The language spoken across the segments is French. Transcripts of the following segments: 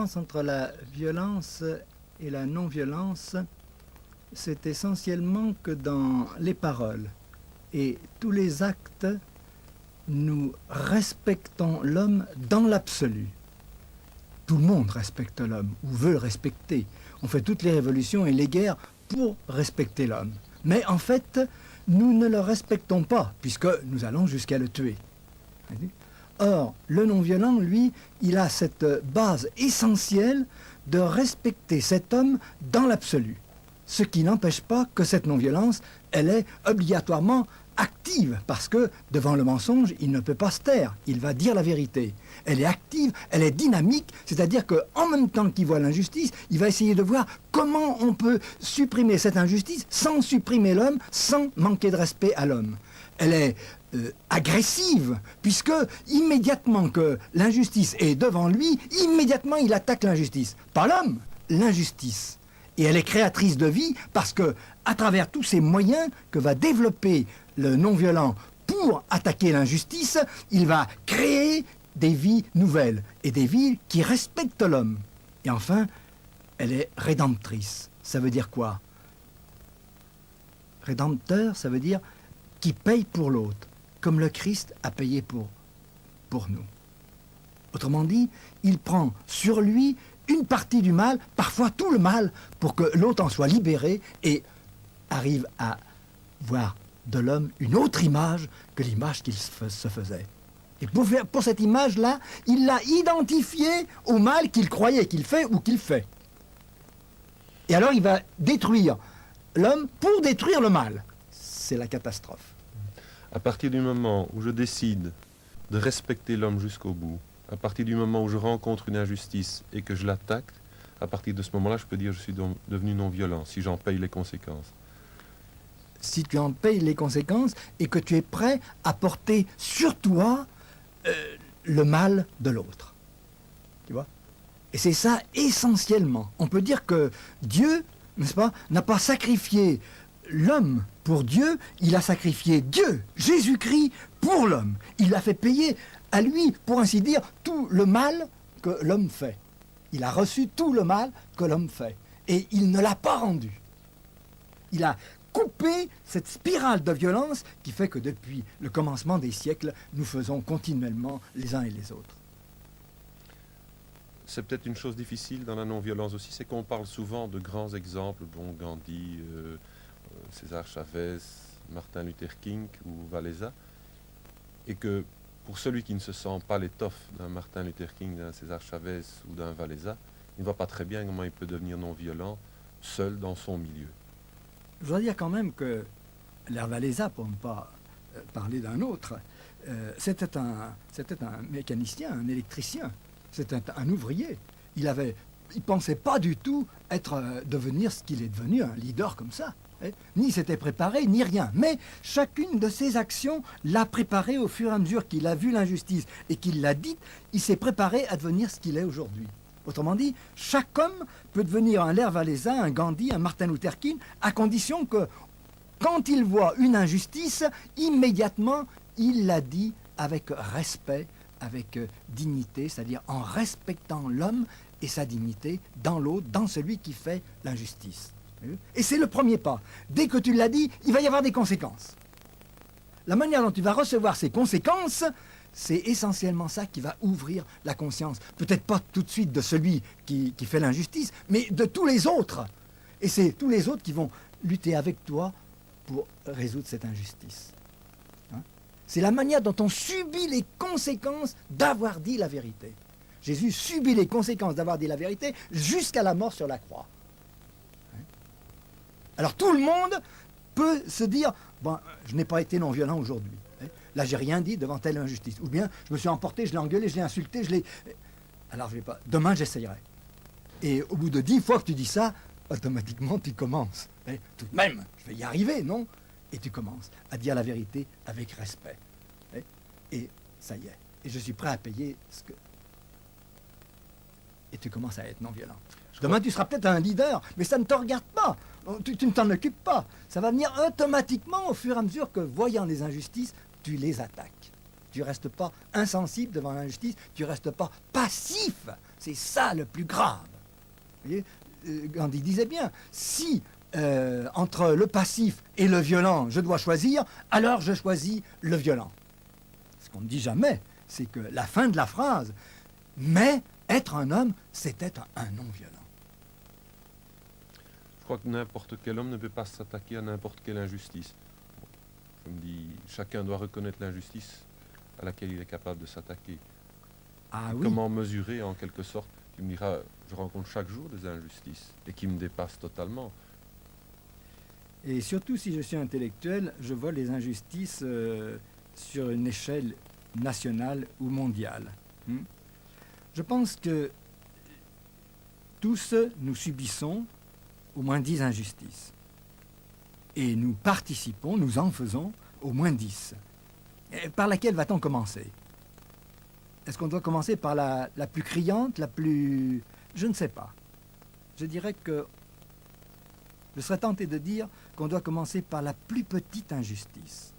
différence entre la violence et la non-violence, c'est essentiellement que dans les paroles et tous les actes, nous respectons l'homme dans l'absolu. Tout le monde respecte l'homme, ou veut le respecter. On fait toutes les révolutions et les guerres pour respecter l'homme. Mais en fait, nous ne le respectons pas, puisque nous allons jusqu'à le tuer. Or, le non-violent, lui, il a cette base essentielle de respecter cet homme dans l'absolu. Ce qui n'empêche pas que cette non-violence, elle est obligatoirement active, parce que devant le mensonge, il ne peut pas se taire, il va dire la vérité. Elle est active, elle est dynamique, c'est-à-dire qu'en même temps qu'il voit l'injustice, il va essayer de voir comment on peut supprimer cette injustice sans supprimer l'homme, sans manquer de respect à l'homme. Elle est agressive, puisque immédiatement que l'injustice est devant lui, immédiatement il attaque l'injustice. Pas l'homme, l'injustice. Et elle est créatrice de vie parce que, à travers tous ces moyens que va développer le non-violent pour attaquer l'injustice, il va créer des vies nouvelles et des vies qui respectent l'homme. Et enfin, elle est rédemptrice. Ça veut dire quoi? Rédempteur, ça veut dire qui paye pour l'autre, comme le Christ a payé pour nous. Autrement dit, il prend sur lui une partie du mal, parfois tout le mal, pour que l'autre en soit libéré et arrive à voir de l'homme une autre image que l'image qu'il se faisait. Et pour cette image-là, il l'a identifiée au mal qu'il croyait qu'il fait ou qu'il fait. Et alors il va détruire l'homme pour détruire le mal. C'est la catastrophe. À partir du moment où je décide de respecter l'homme jusqu'au bout, à partir du moment où je rencontre une injustice et que je l'attaque, à partir de ce moment-là, je peux dire que je suis devenu non-violent, si j'en paye les conséquences. Si tu en payes les conséquences et que tu es prêt à porter sur toi le mal de l'autre. Tu vois? Et c'est ça essentiellement. On peut dire que Dieu, n'est-ce pas, n'a pas sacrifié l'homme pour Dieu, il a sacrifié Dieu, Jésus-Christ, pour l'homme. Il a fait payer à lui, pour ainsi dire, tout le mal que l'homme fait. Il a reçu tout le mal que l'homme fait. Et il ne l'a pas rendu. Il a coupé cette spirale de violence qui fait que depuis le commencement des siècles, nous faisons continuellement les uns et les autres. C'est peut-être une chose difficile dans la non-violence aussi, c'est qu'on parle souvent de grands exemples, bon, Gandhi, César Chavez, Martin Luther King ou Walesa, et que pour celui qui ne se sent pas l'étoffe d'un Martin Luther King, d'un César Chavez ou d'un Walesa, il ne voit pas très bien comment il peut devenir non-violent seul dans son milieu. Je dois dire quand même que l'ère Walesa, pour ne pas parler d'un autre, c'était un mécanicien, un électricien, c'était un ouvrier. Il ne pensait pas du tout devenir ce qu'il est devenu, un leader comme ça. Ni s'était préparé, ni rien. Mais chacune de ses actions l'a préparé au fur et à mesure qu'il a vu l'injustice et qu'il l'a dite, il s'est préparé à devenir ce qu'il est aujourd'hui. Autrement dit, chaque homme peut devenir un Ler Walesa, un Gandhi, un Martin Luther King, à condition que, quand il voit une injustice, immédiatement, il la dit avec respect, avec dignité, c'est-à-dire en respectant l'homme et sa dignité dans l'autre, dans celui qui fait l'injustice. Et c'est le premier pas. Dès que tu l'as dit, il va y avoir des conséquences. La manière dont tu vas recevoir ces conséquences, c'est essentiellement ça qui va ouvrir la conscience. Peut-être pas tout de suite de celui qui fait l'injustice, mais de tous les autres. Et c'est tous les autres qui vont lutter avec toi pour résoudre cette injustice. C'est la manière dont on subit les conséquences d'avoir dit la vérité. Jésus subit les conséquences d'avoir dit la vérité jusqu'à la mort sur la croix. Alors tout le monde peut se dire, bon, je n'ai pas été non-violent aujourd'hui. Là, j'ai rien dit devant telle injustice. Ou bien, je me suis emporté, je l'ai engueulé, je l'ai insulté, je l'ai... Alors, je vais pas... Demain, j'essayerai. Et au bout de 10 fois que tu dis ça, automatiquement, tu commences. Tout de même, je vais y arriver, non? Et tu commences à dire la vérité avec respect. Et ça y est. Et je suis prêt à payer ce que... Et tu commences à être non-violent. Demain, tu seras peut-être un leader, mais ça ne te regarde pas. Tu ne t'en occupes pas. Ça va venir automatiquement au fur et à mesure que, voyant les injustices, tu les attaques. Tu ne restes pas insensible devant l'injustice, tu ne restes pas passif C'est ça le plus grave. Vous voyez, Gandhi disait bien, si entre le passif et le violent, je dois choisir, alors je choisis le violent. Ce qu'on ne dit jamais, c'est que la fin de la phrase, mais être un homme, c'est être un non-violent. Je crois que n'importe quel homme ne peut pas s'attaquer à n'importe quelle injustice. Je me dis, chacun doit reconnaître l'injustice à laquelle il est capable de s'attaquer. Ah Et oui. comment mesurer, en quelque sorte, tu me diras, je rencontre chaque jour des injustices et qui me dépassent totalement. Et surtout si je suis intellectuel, je vois les injustices sur une échelle nationale ou mondiale. Je pense que tous nous subissons au moins 10 injustices. Et nous participons, nous en faisons au moins 10. Et par laquelle va-t-on commencer? Est-ce qu'on doit commencer par la plus criante, la plus... Je ne sais pas. Je dirais que... Je serais tenté de dire qu'on doit commencer par la plus petite injustice.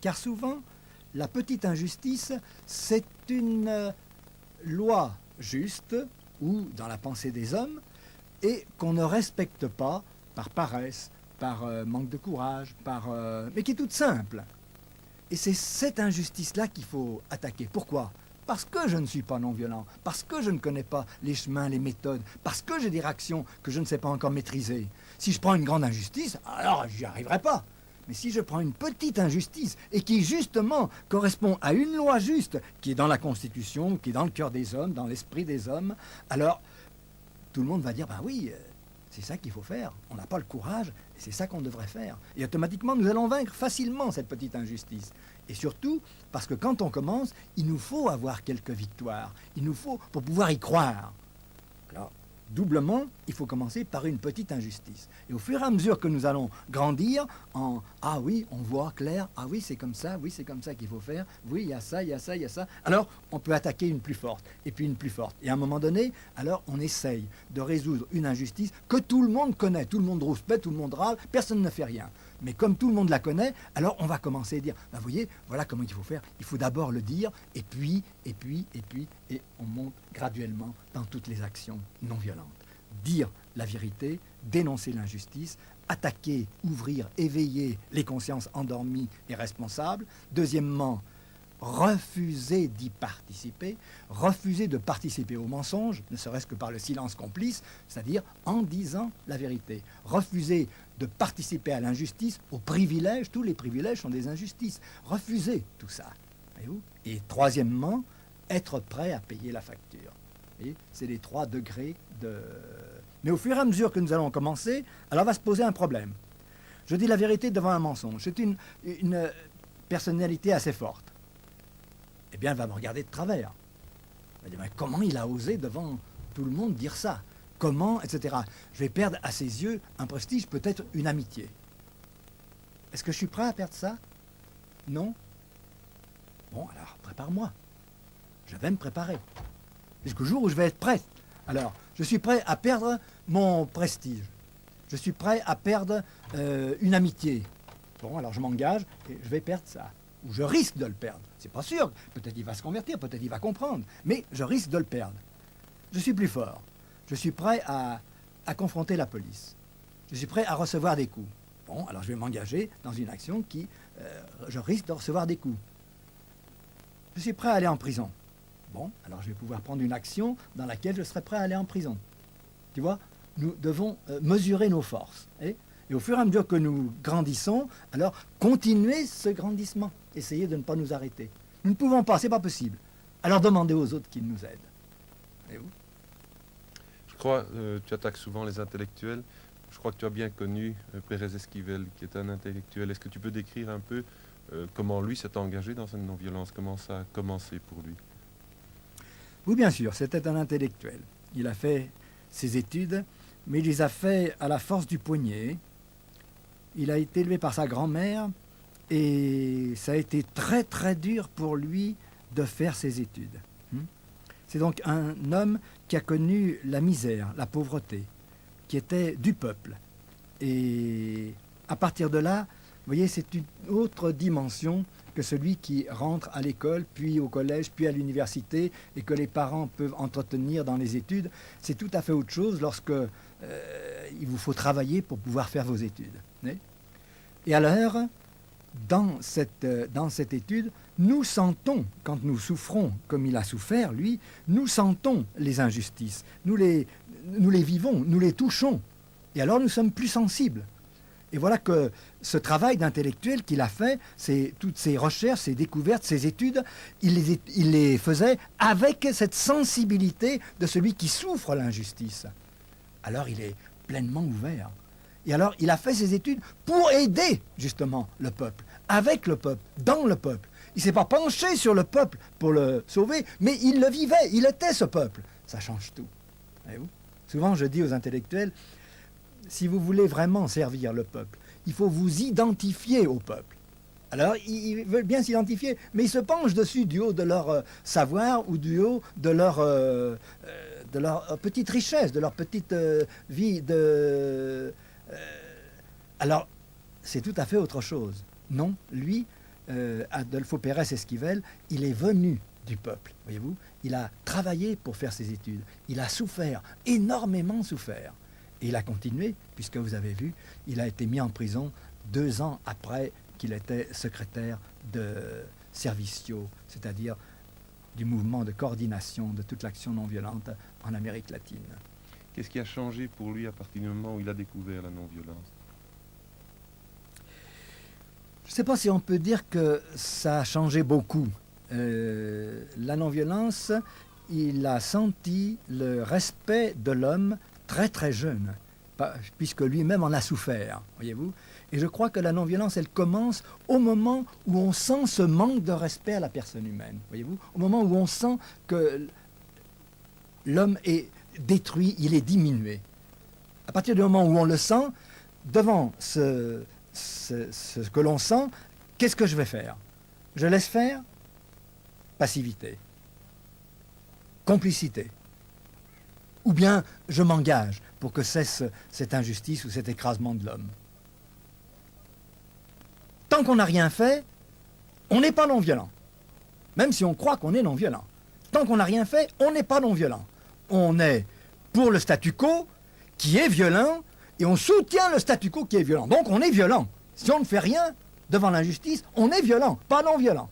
Car souvent, la petite injustice, c'est une loi juste, ou dans la pensée des hommes, et qu'on ne respecte pas par paresse, par manque de courage, mais qui est toute simple. Et c'est cette injustice-là qu'il faut attaquer. Pourquoi? Parce que je ne suis pas non-violent, parce que je ne connais pas les chemins, les méthodes, parce que j'ai des réactions que je ne sais pas encore maîtriser. Si je prends une grande injustice, alors j'y arriverai pas. Mais si je prends une petite injustice et qui justement correspond à une loi juste qui est dans la Constitution, qui est dans le cœur des hommes, dans l'esprit des hommes, alors tout le monde va dire, ben oui, c'est ça qu'il faut faire. On n'a pas le courage et c'est ça qu'on devrait faire. Et automatiquement, nous allons vaincre facilement cette petite injustice. Et surtout, parce que quand on commence, il nous faut avoir quelques victoires. Il nous faut, pour pouvoir y croire. Alors, doublement, il faut commencer par une petite injustice. Et au fur et à mesure que nous allons grandir en « Ah oui, on voit clair, ah oui, c'est comme ça, oui, c'est comme ça qu'il faut faire, oui, il y a ça, il y a ça, il y a ça », alors on peut attaquer une plus forte, et puis une plus forte. Et à un moment donné, alors on essaye de résoudre une injustice que tout le monde connaît, tout le monde rouspète, tout le monde râle, personne ne fait rien. Mais comme tout le monde la connaît, alors on va commencer à dire, vous voyez, voilà comment il faut faire. Il faut d'abord le dire, et puis, et on monte graduellement dans toutes les actions non violentes. Dire la vérité, dénoncer l'injustice, attaquer, ouvrir, éveiller les consciences endormies et responsables. Deuxièmement, refuser d'y participer, refuser de participer au mensonge, ne serait-ce que par le silence complice, c'est-à-dire en disant la vérité. Refuser de participer à l'injustice, aux privilèges, tous les privilèges sont des injustices. Refuser tout ça. Voyez-vous ? Et troisièmement, être prêt à payer la facture. C'est les 3 degrés de... Mais au fur et à mesure que nous allons commencer, alors va se poser un problème. Je dis la vérité devant un mensonge. C'est une personnalité assez forte. Eh bien, elle va me regarder de travers. Elle va dire, mais comment il a osé devant tout le monde dire ça? Comment, etc. Je vais perdre à ses yeux un prestige, peut-être une amitié. Est-ce que je suis prêt à perdre ça? Non? Bon, alors, prépare-moi. Je vais me préparer. Jusqu'au jour où je vais être prêt. Alors, je suis prêt à perdre mon prestige. Je suis prêt à perdre une amitié. Bon, alors je m'engage et je vais perdre ça. Ou je risque de le perdre. C'est pas sûr. Peut-être il va se convertir, peut-être il va comprendre. Mais je risque de le perdre. Je suis plus fort. Je suis prêt à confronter la police. Je suis prêt à recevoir des coups. Bon, alors je vais m'engager dans une action qui... je risque de recevoir des coups. Je suis prêt à aller en prison. Bon, alors je vais pouvoir prendre une action dans laquelle je serai prêt à aller en prison. Tu vois, nous devons mesurer nos forces. Et au fur et à mesure que nous grandissons, alors continuer ce grandissement. Essayez de ne pas nous arrêter. Nous ne pouvons pas, c'est pas possible. Alors demandez aux autres qu'ils nous aident. Voyez-vous ? Je crois, tu attaques souvent les intellectuels. Je crois que tu as bien connu Pérez Esquivel, qui est un intellectuel. Est-ce que tu peux décrire un peu comment lui s'est engagé dans cette non-violence? Comment ça a commencé pour lui? Oui, bien sûr, c'était un intellectuel. Il a fait ses études, mais il les a fait à la force du poignet. Il a été élevé par sa grand-mère et ça a été très très dur pour lui de faire ses études. C'est donc un homme qui a connu la misère, la pauvreté, qui était du peuple. Et à partir de là, voyez, c'est une autre dimension que celui qui rentre à l'école, puis au collège, puis à l'université, et que les parents peuvent entretenir dans les études. C'est tout à fait autre chose lorsque il vous faut travailler pour pouvoir faire vos études. Et alors, dans cette étude, nous sentons, quand nous souffrons comme il a souffert, lui, nous sentons les injustices, nous les vivons, nous les touchons. Et alors nous sommes plus sensibles. Et voilà que ce travail d'intellectuel qu'il a fait, toutes ces recherches, ces découvertes, ces études, il les faisait avec cette sensibilité de celui qui souffre l'injustice. Alors il est pleinement ouvert. Et alors il a fait ses études pour aider justement le peuple, avec le peuple, dans le peuple. Il ne s'est pas penché sur le peuple pour le sauver, mais il le vivait, il était ce peuple. Ça change tout. Voyez-vous ? Souvent je dis aux intellectuels, si vous voulez vraiment servir le peuple, il faut vous identifier au peuple. Alors, ils veulent bien s'identifier, mais ils se penchent dessus du haut de leur savoir ou du haut de leur petite richesse, de leur petite vie. Alors, c'est tout à fait autre chose. Non, lui, Adolfo Pérez Esquivel, il est venu du peuple, voyez-vous. Il a travaillé pour faire ses études. Il a souffert, énormément souffert. Et il a continué, puisque vous avez vu, il a été mis en prison 2 ans après qu'il était secrétaire de Servicio, c'est-à-dire du mouvement de coordination de toute l'action non violente en Amérique latine. Qu'est-ce qui a changé pour lui à partir du moment où il a découvert la non-violence? Je ne sais pas si on peut dire que ça a changé beaucoup. La non-violence, il a senti le respect de l'homme très très jeune, puisque lui-même en a souffert, voyez-vous. Et je crois que la non-violence, elle commence au moment où on sent ce manque de respect à la personne humaine, voyez-vous. Au moment où on sent que l'homme est détruit, il est diminué. À partir du moment où on le sent, devant ce que l'on sent, qu'est-ce que je vais faire? Je laisse faire? Passivité. Complicité. Ou bien je m'engage pour que cesse cette injustice ou cet écrasement de l'homme. Tant qu'on n'a rien fait, on n'est pas non-violent. Même si on croit qu'on est non-violent. Tant qu'on n'a rien fait, on n'est pas non-violent. On est pour le statu quo qui est violent et on soutient le statu quo qui est violent. Donc on est violent. Si on ne fait rien devant l'injustice, on est violent, pas non-violent.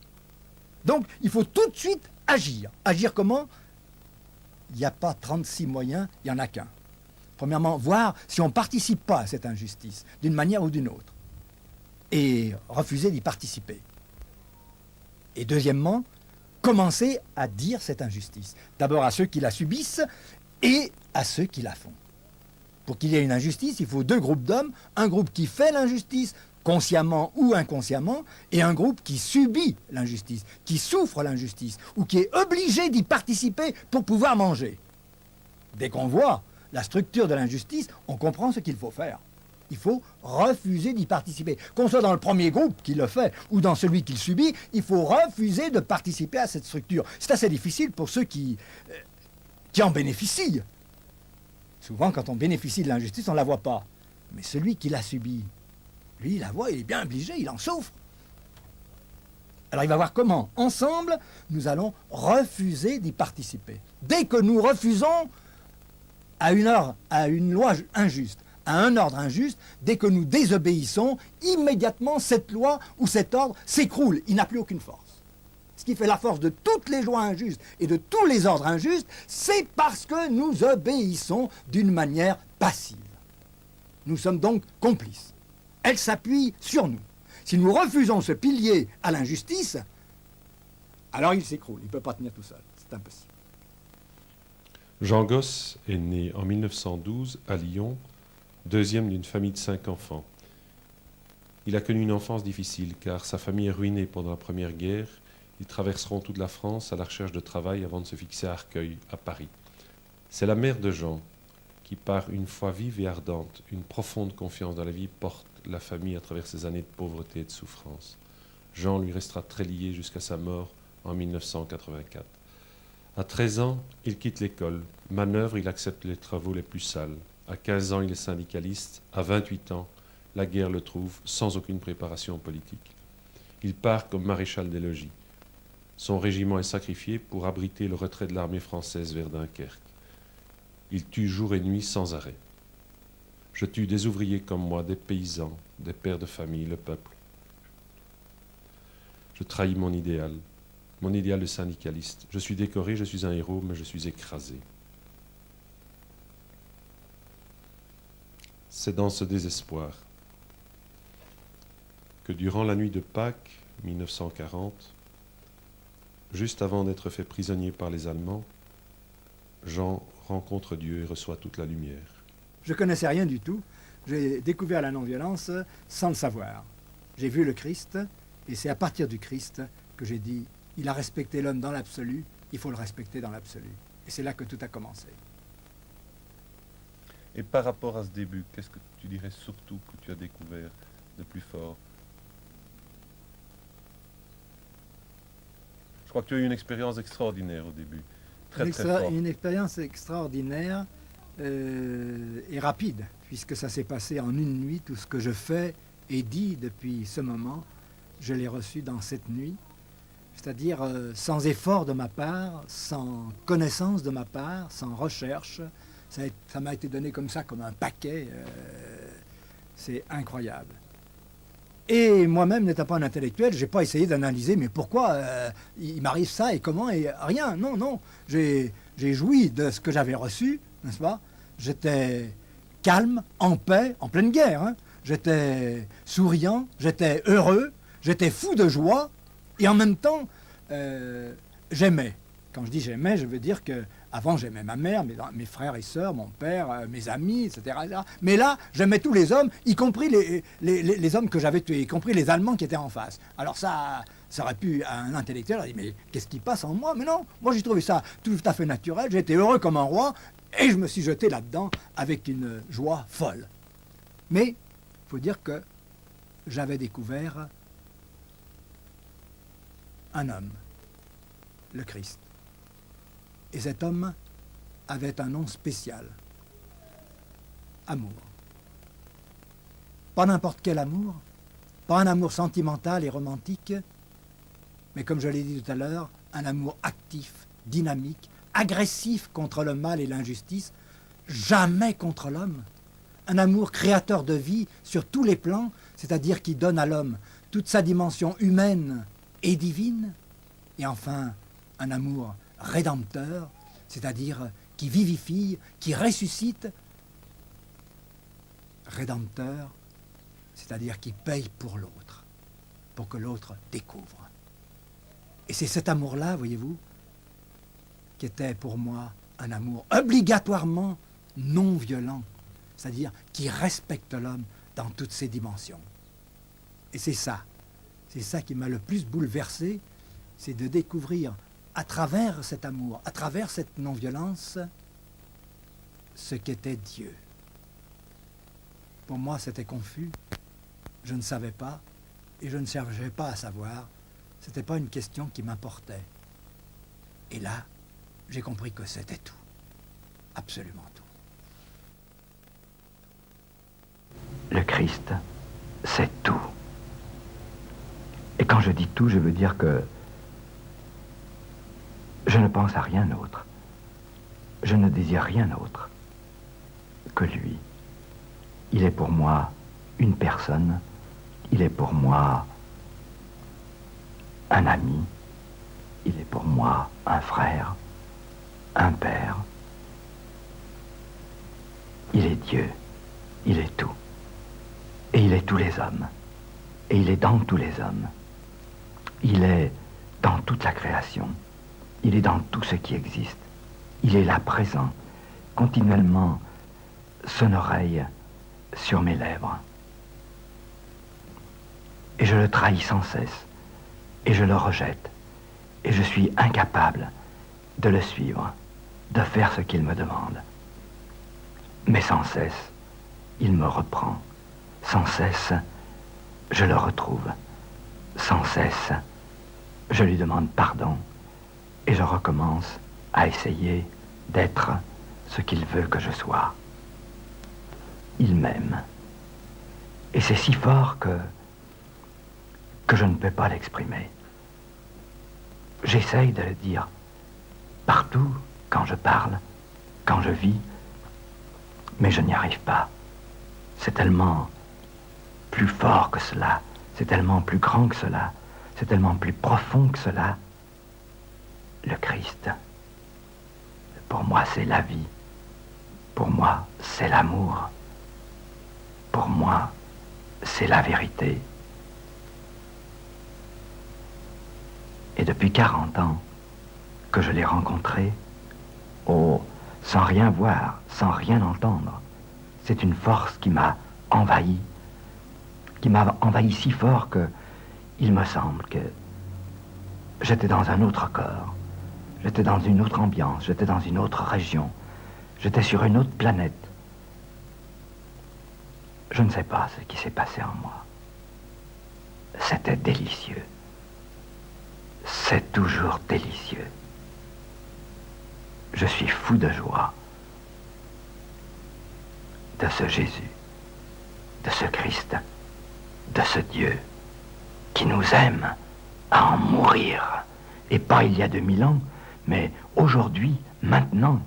Donc il faut tout de suite agir. Agir comment ? Il n'y a pas 36 moyens, il n'y en a qu'un. Premièrement, voir si on ne participe pas à cette injustice, d'une manière ou d'une autre. Et refuser d'y participer. Et deuxièmement, commencer à dire cette injustice. D'abord à ceux qui la subissent et à ceux qui la font. Pour qu'il y ait une injustice, il faut 2 groupes d'hommes, un groupe qui fait l'injustice, consciemment ou inconsciemment, et un groupe qui subit l'injustice, qui souffre l'injustice, ou qui est obligé d'y participer pour pouvoir manger. Dès qu'on voit la structure de l'injustice, on comprend ce qu'il faut faire. Il faut refuser d'y participer. Qu'on soit dans le premier groupe qui le fait, ou dans celui qui le subit, il faut refuser de participer à cette structure. C'est assez difficile pour ceux qui en bénéficient. Souvent, quand on bénéficie de l'injustice, on ne la voit pas. Mais celui qui la subit, lui, il la voit, il est bien obligé, il en souffre. Alors il va voir comment, ensemble, nous allons refuser d'y participer. Dès que nous refusons à une loi injuste, à un ordre injuste, dès que nous désobéissons, immédiatement cette loi ou cet ordre s'écroule, il n'a plus aucune force. Ce qui fait la force de toutes les lois injustes et de tous les ordres injustes, c'est parce que nous obéissons d'une manière passive. Nous sommes donc complices. Elle s'appuie sur nous. Si nous refusons ce pilier à l'injustice, alors il s'écroule. Il ne peut pas tenir tout seul. C'est impossible. Jean Gosse est né en 1912 à Lyon, 2e d'une famille de 5 enfants. Il a connu une enfance difficile car sa famille est ruinée pendant la Première Guerre. Ils traverseront toute la France à la recherche de travail avant de se fixer à Arcueil, à Paris. C'est la mère de Jean qui, par une foi vive et ardente, une profonde confiance dans la vie, porte la famille à travers ces années de pauvreté et de souffrance. Jean lui restera très lié jusqu'à sa mort en 1984. À 13 ans, il quitte l'école. Manœuvre, il accepte les travaux les plus sales. À 15 ans, il est syndicaliste. À 28 ans, La guerre le trouve sans aucune préparation politique. Il part comme maréchal des logis. Son régiment est sacrifié pour abriter le retrait de l'armée française vers Dunkerque. Il tue jour et nuit sans arrêt. Je tue des ouvriers comme moi, des paysans, des pères de famille, le peuple. Je trahis mon idéal de syndicaliste. Je suis décoré, je suis un héros, mais je suis écrasé. C'est dans ce désespoir que durant la nuit de Pâques 1940, juste avant d'être fait prisonnier par les Allemands, Jean rencontre Dieu et reçoit toute la lumière. Je ne connaissais rien du tout. J'ai découvert la non-violence sans le savoir. J'ai vu le Christ, et c'est à partir du Christ que j'ai dit, il a respecté l'homme dans l'absolu, il faut le respecter dans l'absolu. Et c'est là que tout a commencé. Et par rapport à ce début, qu'est-ce que tu dirais surtout que tu as découvert de plus fort? Je crois que tu as eu une expérience extraordinaire au début. Très forte. Une expérience extraordinaire et rapide, puisque ça s'est passé en une nuit. Tout ce que je fais et dis depuis ce moment, je l'ai reçu dans cette nuit. C'est-à-dire sans effort de ma part, sans connaissance de ma part, sans recherche. Ça m'a été donné comme ça, comme un paquet. C'est incroyable. Et moi-même, n'étant pas un intellectuel, je n'ai pas essayé d'analyser, mais pourquoi il m'arrive ça et comment et rien. Non. J'ai joui de ce que j'avais reçu, n'est-ce pas? J'étais calme, en paix, en pleine guerre. Hein. J'étais souriant, j'étais heureux, j'étais fou de joie, et en même temps, j'aimais. Quand je dis j'aimais, je veux dire que avant j'aimais ma mère, mes frères et sœurs, mon père, mes amis, etc., etc. Mais là, j'aimais tous les hommes, y compris les hommes que j'avais tués, y compris les Allemands qui étaient en face. Alors ça aurait pu, un intellectuel, aurait dit, mais qu'est-ce qui passe en moi? Mais non, moi j'ai trouvé ça tout à fait naturel, j'étais heureux comme un roi, et je me suis jeté là-dedans avec une joie folle. Mais il faut dire que j'avais découvert un homme, le Christ. Et cet homme avait un nom spécial. Amour. Pas n'importe quel amour, pas un amour sentimental et romantique, mais comme je l'ai dit tout à l'heure, un amour actif, dynamique, agressif contre le mal et l'injustice, jamais contre l'homme. Un amour créateur de vie sur tous les plans, c'est-à-dire qui donne à l'homme toute sa dimension humaine et divine, et enfin un amour rédempteur, c'est-à-dire qui vivifie, qui ressuscite, rédempteur, c'est-à-dire qui paye pour l'autre, pour que l'autre découvre. Et c'est cet amour-là, voyez-vous, qui était pour moi un amour obligatoirement non violent, c'est-à-dire qui respecte l'homme dans toutes ses dimensions. Et c'est ça qui m'a le plus bouleversé, c'est de découvrir à travers cet amour, à travers cette non-violence, ce qu'était Dieu. Pour moi, c'était confus, je ne savais pas, et je ne cherchais pas à savoir, ce n'était pas une question qui m'importait. Et là, j'ai compris que c'était tout, absolument tout. Le Christ, c'est tout. Et quand je dis tout, je veux dire que je ne pense à rien d'autre. Je ne désire rien d'autre que lui. Il est pour moi une personne. Il est pour moi un ami. Il est pour moi un frère, un père. Il est Dieu. Il est tout. Et il est tous les hommes. Et il est dans tous les hommes. Il est dans toute la création. Il est dans tout ce qui existe. Il est là présent, continuellement, son oreille sur mes lèvres. Et je le trahis sans cesse, et je le rejette, et je suis incapable de le suivre, de faire ce qu'il me demande. Mais sans cesse, il me reprend. Sans cesse, je le retrouve. Sans cesse, je lui demande pardon. Et je recommence à essayer d'être ce qu'il veut que je sois. Il m'aime. Et c'est si fort que je ne peux pas l'exprimer. J'essaye de le dire partout, quand je parle, quand je vis, mais je n'y arrive pas. C'est tellement plus fort que cela, c'est tellement plus grand que cela, c'est tellement plus profond que cela. Le Christ, pour moi, c'est la vie. Pour moi, c'est l'amour. Pour moi, c'est la vérité. Et depuis 40 ans que je l'ai rencontré, oh, sans rien voir, sans rien entendre, c'est une force qui m'a envahi si fort que il me semble que j'étais dans un autre corps, j'étais dans une autre ambiance, j'étais dans une autre région, j'étais sur une autre planète. Je ne sais pas ce qui s'est passé en moi. C'était délicieux. C'est toujours délicieux. Je suis fou de joie de ce Jésus, de ce Christ, de ce Dieu qui nous aime à en mourir. Et pas il y a 2000 ans, mais aujourd'hui, maintenant.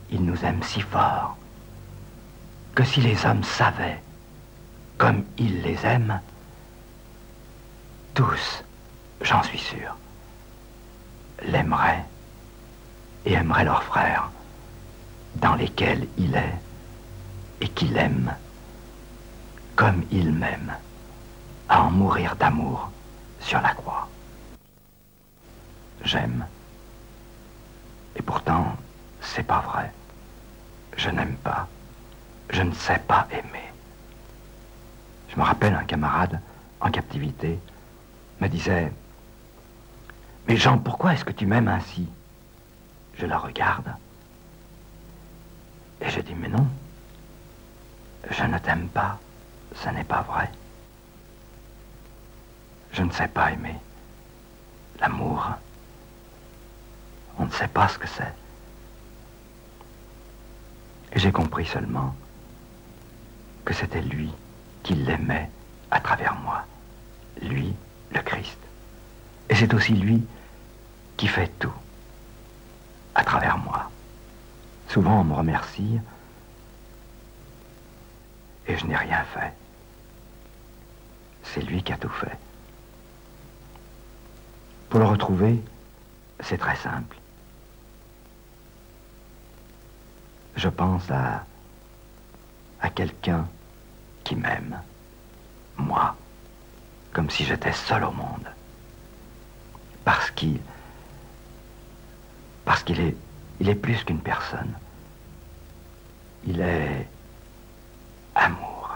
Il nous aime si fort que si les hommes savaient comme il les aime, tous, j'en suis sûr, l'aimeraient et aimeraient leurs frères dans lesquels il est et qu'il aime comme il m'aime, à en mourir d'amour sur la croix. J'aime, et pourtant, c'est pas vrai. Je n'aime pas, je ne sais pas aimer. Je me rappelle un camarade en captivité me disait « Mais Jean, pourquoi est-ce que tu m'aimes ainsi ?» Je la regarde et je dis « Mais non, je ne t'aime pas, ce n'est pas vrai. Je ne sais pas aimer. L'amour, on ne sait pas ce que c'est. » Et j'ai compris seulement que c'était lui qui l'aimait à travers moi. Lui, le Christ. Et c'est aussi lui qui fait tout à travers moi. Souvent on me remercie et je n'ai rien fait. C'est lui qui a tout fait. Pour le retrouver, c'est très simple. Je pense à quelqu'un qui m'aime, moi, comme si j'étais seul au monde. Parce qu'il est plus qu'une personne. Il est amour.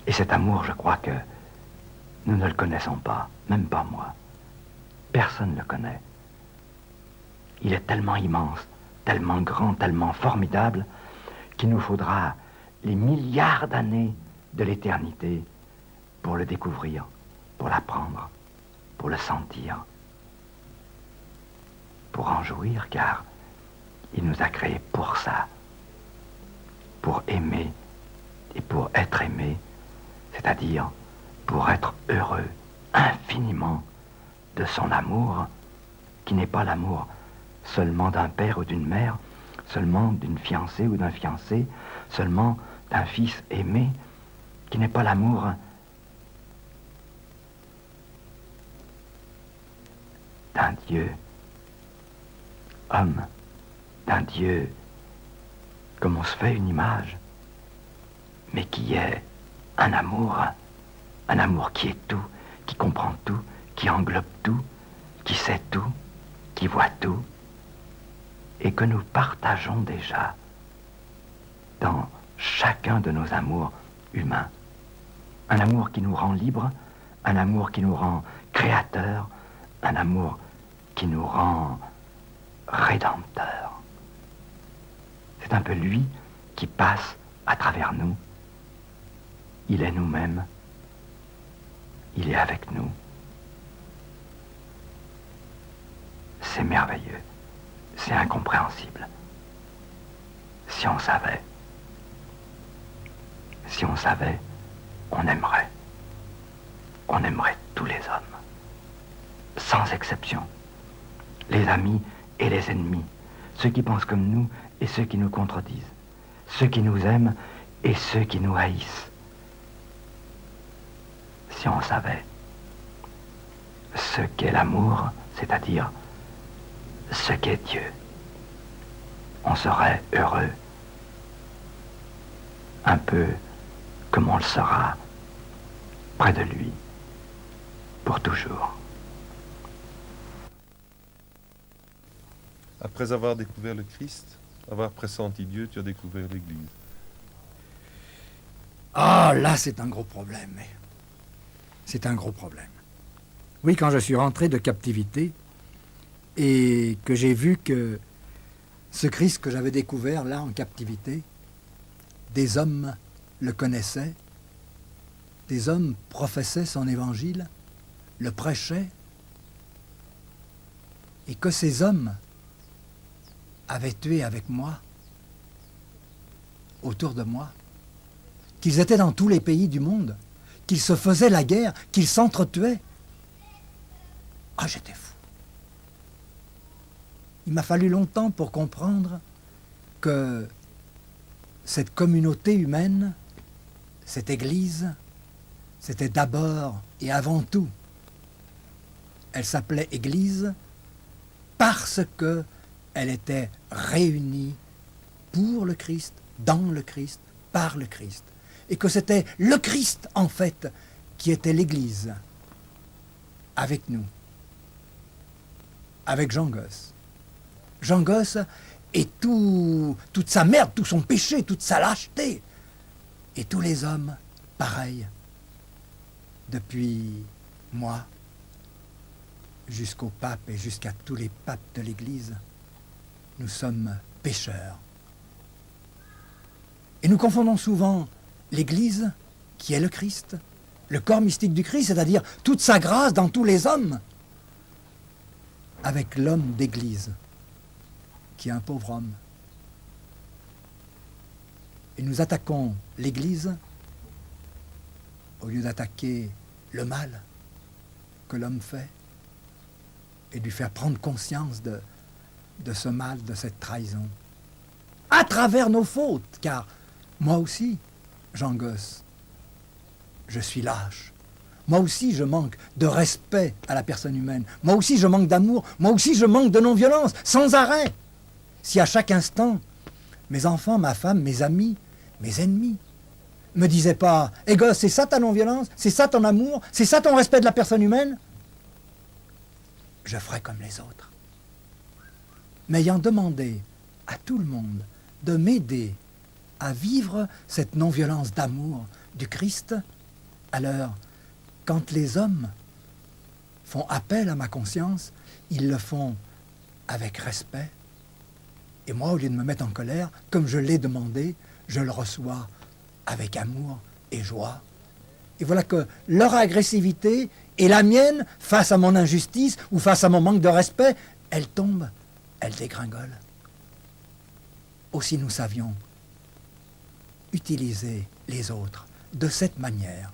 Et cet amour, je crois que nous ne le connaissons pas, même pas moi. Personne ne le connaît. Il est tellement immense, tellement grand, tellement formidable, qu'il nous faudra les milliards d'années de l'éternité pour le découvrir, pour l'apprendre, pour le sentir, pour en jouir, car il nous a créés pour ça, pour aimer et pour être aimé, c'est-à-dire pour être heureux infiniment de son amour, qui n'est pas l'amour seulement d'un père ou d'une mère, seulement d'une fiancée ou d'un fiancé, seulement d'un fils aimé, qui n'est pas l'amour d'un Dieu homme, d'un Dieu comme on se fait une image, mais qui est un amour qui est tout, qui comprend tout, qui englobe tout, qui sait tout, qui voit tout, et que nous partageons déjà dans chacun de nos amours humains. Un amour qui nous rend libres, un amour qui nous rend créateurs, un amour qui nous rend rédempteurs. C'est un peu lui qui passe à travers nous. Il est nous-mêmes. Il est avec nous. C'est merveilleux. C'est incompréhensible. Si on savait. Si on savait, on aimerait. On aimerait tous les hommes, sans exception. Les amis et les ennemis, ceux qui pensent comme nous et ceux qui nous contredisent, ceux qui nous aiment et ceux qui nous haïssent. Si on savait ce qu'est l'amour, c'est-à-dire ce qu'est Dieu, on serait heureux, un peu comme on le sera près de lui, pour toujours. Après avoir découvert le Christ, avoir pressenti Dieu, tu as découvert l'Église. Ah, là, c'est un gros problème. C'est un gros problème. Oui, quand je suis rentré de captivité et que j'ai vu que ce Christ que j'avais découvert là en captivité, des hommes le connaissaient, des hommes professaient son évangile, le prêchaient, et que ces hommes avaient tué avec moi, autour de moi, qu'ils étaient dans tous les pays du monde, qu'ils se faisaient la guerre, qu'ils s'entretuaient. Ah, j'étais fou. Il m'a fallu longtemps pour comprendre que cette communauté humaine, cette Église, c'était d'abord et avant tout, elle s'appelait Église parce qu'elle était réunie pour le Christ, dans le Christ, par le Christ. Et que c'était le Christ, en fait, qui était l'Église, avec nous, avec Jean Gosse. Jean Gosse et toute sa merde, tout son péché, toute sa lâcheté. Et tous les hommes, pareil, depuis moi, jusqu'au pape et jusqu'à tous les papes de l'Église, nous sommes pécheurs. Et nous confondons souvent l'Église, qui est le Christ, le corps mystique du Christ, c'est-à-dire toute sa grâce dans tous les hommes, avec l'homme d'Église, qui est un pauvre homme. Et nous attaquons l'Église au lieu d'attaquer le mal que l'homme fait et de lui faire prendre conscience de ce mal, de cette trahison, à travers nos fautes, car moi aussi, Jean Gosse, je suis lâche. Moi aussi, je manque de respect à la personne humaine. Moi aussi, je manque d'amour. Moi aussi, je manque de non-violence, sans arrêt. Si à chaque instant, mes enfants, ma femme, mes amis, mes ennemis, me disaient pas « Eh gosse, c'est ça ta non-violence, c'est ça ton amour, c'est ça ton respect de la personne humaine », je ferais comme les autres. M'ayant demandé à tout le monde de m'aider à vivre cette non-violence d'amour du Christ, alors, quand les hommes font appel à ma conscience, ils le font avec respect. Et moi, au lieu de me mettre en colère, comme je l'ai demandé, je le reçois avec amour et joie. Et voilà que leur agressivité et la mienne, face à mon injustice ou face à mon manque de respect, elle tombe, elle dégringole. Aussi nous savions utiliser les autres de cette manière.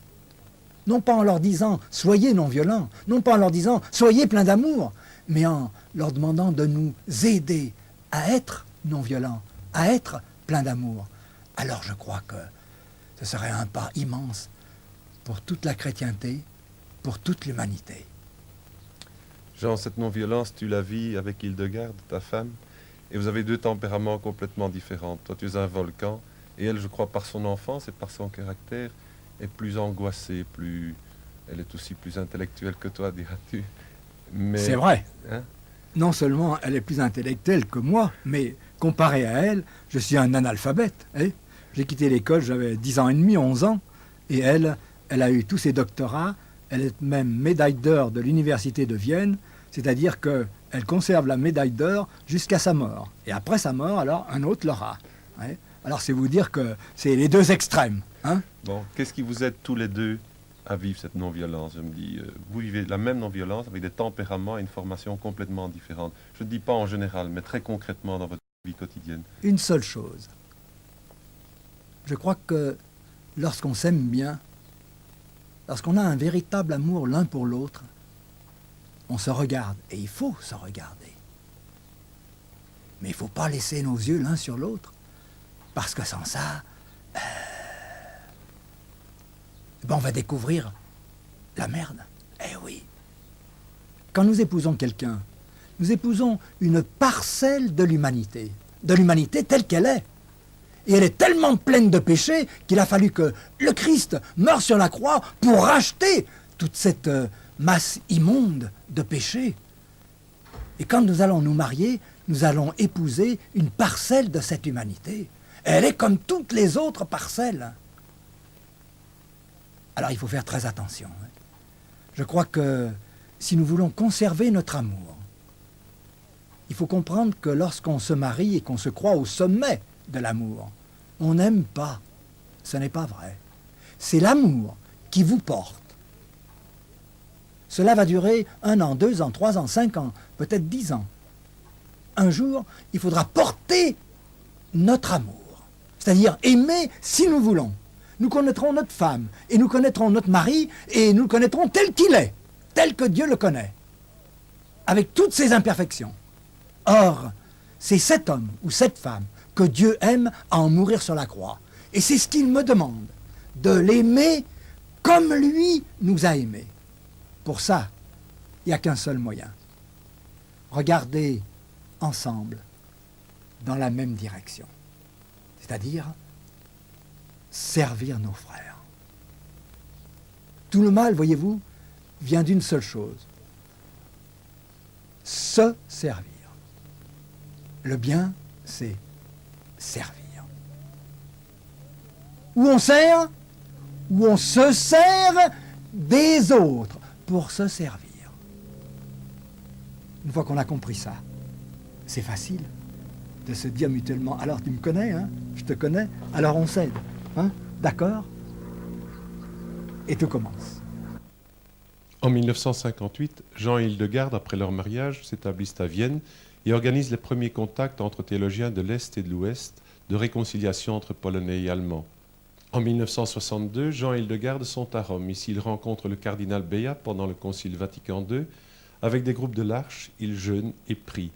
Non pas en leur disant « soyez non-violents », non pas en leur disant « soyez pleins d'amour », mais en leur demandant de nous aider à être non-violents, à être pleins d'amour. Alors je crois que ce serait un pas immense pour toute la chrétienté, pour toute l'humanité. Jean, cette non-violence, tu la vis avec Hildegarde, ta femme, et vous avez deux tempéraments complètement différents. Toi, tu es un volcan, et elle, je crois, par son enfance et par son caractère, est plus angoissée, elle est aussi plus intellectuelle que toi, diras-tu. Mais... C'est vrai. Hein? Non seulement elle est plus intellectuelle que moi, mais comparé à elle, je suis un analphabète. Hein. J'ai quitté l'école, j'avais 10 ans et demi, 11 ans, et elle a eu tous ses doctorats, elle est même médaille d'or de l'université de Vienne, c'est-à-dire qu'elle conserve la médaille d'or jusqu'à sa mort. Et après sa mort, alors, un autre l'aura. Hein. Alors c'est vous dire que c'est les deux extrêmes. Hein. Bon, qu'est-ce qui vous aide tous les deux à vivre cette non-violence? Je me dis, vous vivez la même non-violence avec des tempéraments et une formation complètement différente. Je ne dis pas en général, mais très concrètement dans votre vie quotidienne. Une seule chose. Je crois que lorsqu'on s'aime bien, lorsqu'on a un véritable amour l'un pour l'autre, on se regarde, et il faut se regarder. Mais il ne faut pas laisser nos yeux l'un sur l'autre, parce que sans ça, on va découvrir la merde. Eh oui. Quand nous épousons quelqu'un, nous épousons une parcelle de l'humanité telle qu'elle est. Et elle est tellement pleine de péchés qu'il a fallu que le Christ meure sur la croix pour racheter toute cette masse immonde de péchés. Et quand nous allons nous marier, nous allons épouser une parcelle de cette humanité. Elle est comme toutes les autres parcelles. Alors il faut faire très attention. Je crois que si nous voulons conserver notre amour, il faut comprendre que lorsqu'on se marie et qu'on se croit au sommet de l'amour, on n'aime pas. Ce n'est pas vrai. C'est l'amour qui vous porte. Cela va durer 1 an, 2 ans, 3 ans, 5 ans, peut-être 10 ans. Un jour, il faudra porter notre amour, c'est-à-dire aimer si nous voulons. Nous connaîtrons notre femme, et nous connaîtrons notre mari, et nous le connaîtrons tel qu'il est, tel que Dieu le connaît, avec toutes ses imperfections. Or, c'est cet homme ou cette femme que Dieu aime à en mourir sur la croix. Et c'est ce qu'il me demande, de l'aimer comme lui nous a aimés. Pour ça, il n'y a qu'un seul moyen. Regarder ensemble dans la même direction. C'est-à-dire servir nos frères. Tout le mal, voyez-vous, vient d'une seule chose. Se servir. Le bien, c'est servir. Ou on sert, ou on se sert des autres pour se servir. Une fois qu'on a compris ça, c'est facile de se dire mutuellement, alors tu me connais, hein, je te connais, alors on s'aide. Hein, d'accord? Et tout commence. En 1958, Jean et Hildegarde, après leur mariage, s'établissent à Vienne et organisent les premiers contacts entre théologiens de l'Est et de l'Ouest, de réconciliation entre Polonais et Allemands. En 1962, Jean et Hildegarde sont à Rome. Ici, ils rencontrent le cardinal Beat pendant le Concile Vatican II. Avec des groupes de l'Arche, ils jeûnent et prient.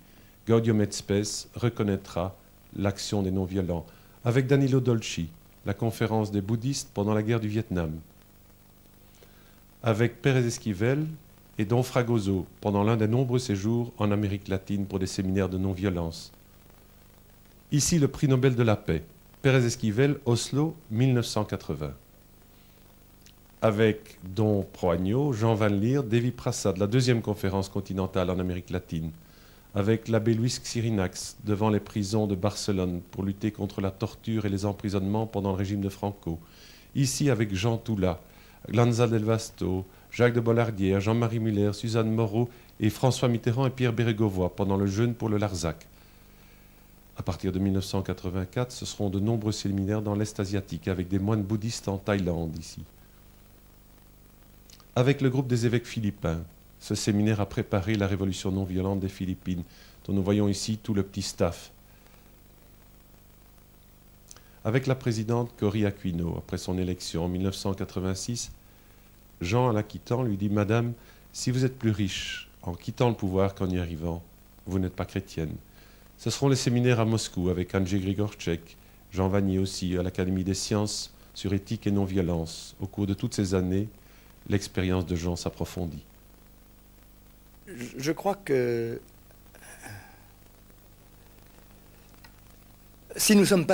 Gaudium et Spes reconnaîtra l'action des non-violents. Avec Danilo Dolci, la conférence des bouddhistes pendant la guerre du Vietnam. Avec Pérez Esquivel et Don Fragoso pendant l'un des nombreux séjours en Amérique latine pour des séminaires de non-violence. Ici, le prix Nobel de la paix. Pérez Esquivel, Oslo, 1980. Avec Don Proagno, Jean Van Leer, Devi Prasad, la deuxième conférence continentale en Amérique latine. Avec l'abbé Luis Xirinax, devant les prisons de Barcelone pour lutter contre la torture et les emprisonnements pendant le régime de Franco. Ici, avec Jean Toula, Lanza del Vasto, Jacques de Bollardière, Jean-Marie Muller, Suzanne Moreau et François Mitterrand et Pierre Bérégovoy pendant le jeûne pour le Larzac. À partir de 1984, ce seront de nombreux séminaires dans l'Est asiatique avec des moines bouddhistes en Thaïlande ici. Avec le groupe des évêques philippins, ce séminaire a préparé la révolution non violente des Philippines, dont nous voyons ici tout le petit staff. Avec la présidente Cory Aquino, après son élection en 1986, Jean, en la quittant, lui dit « Madame, si vous êtes plus riche en quittant le pouvoir qu'en y arrivant, vous n'êtes pas chrétienne. » Ce seront les séminaires à Moscou avec Andrzej Grigorczek, Jean Vanier aussi, à l'Académie des sciences sur éthique et non-violence. Au cours de toutes ces années, l'expérience de Jean s'approfondit. Je crois que si nous sommes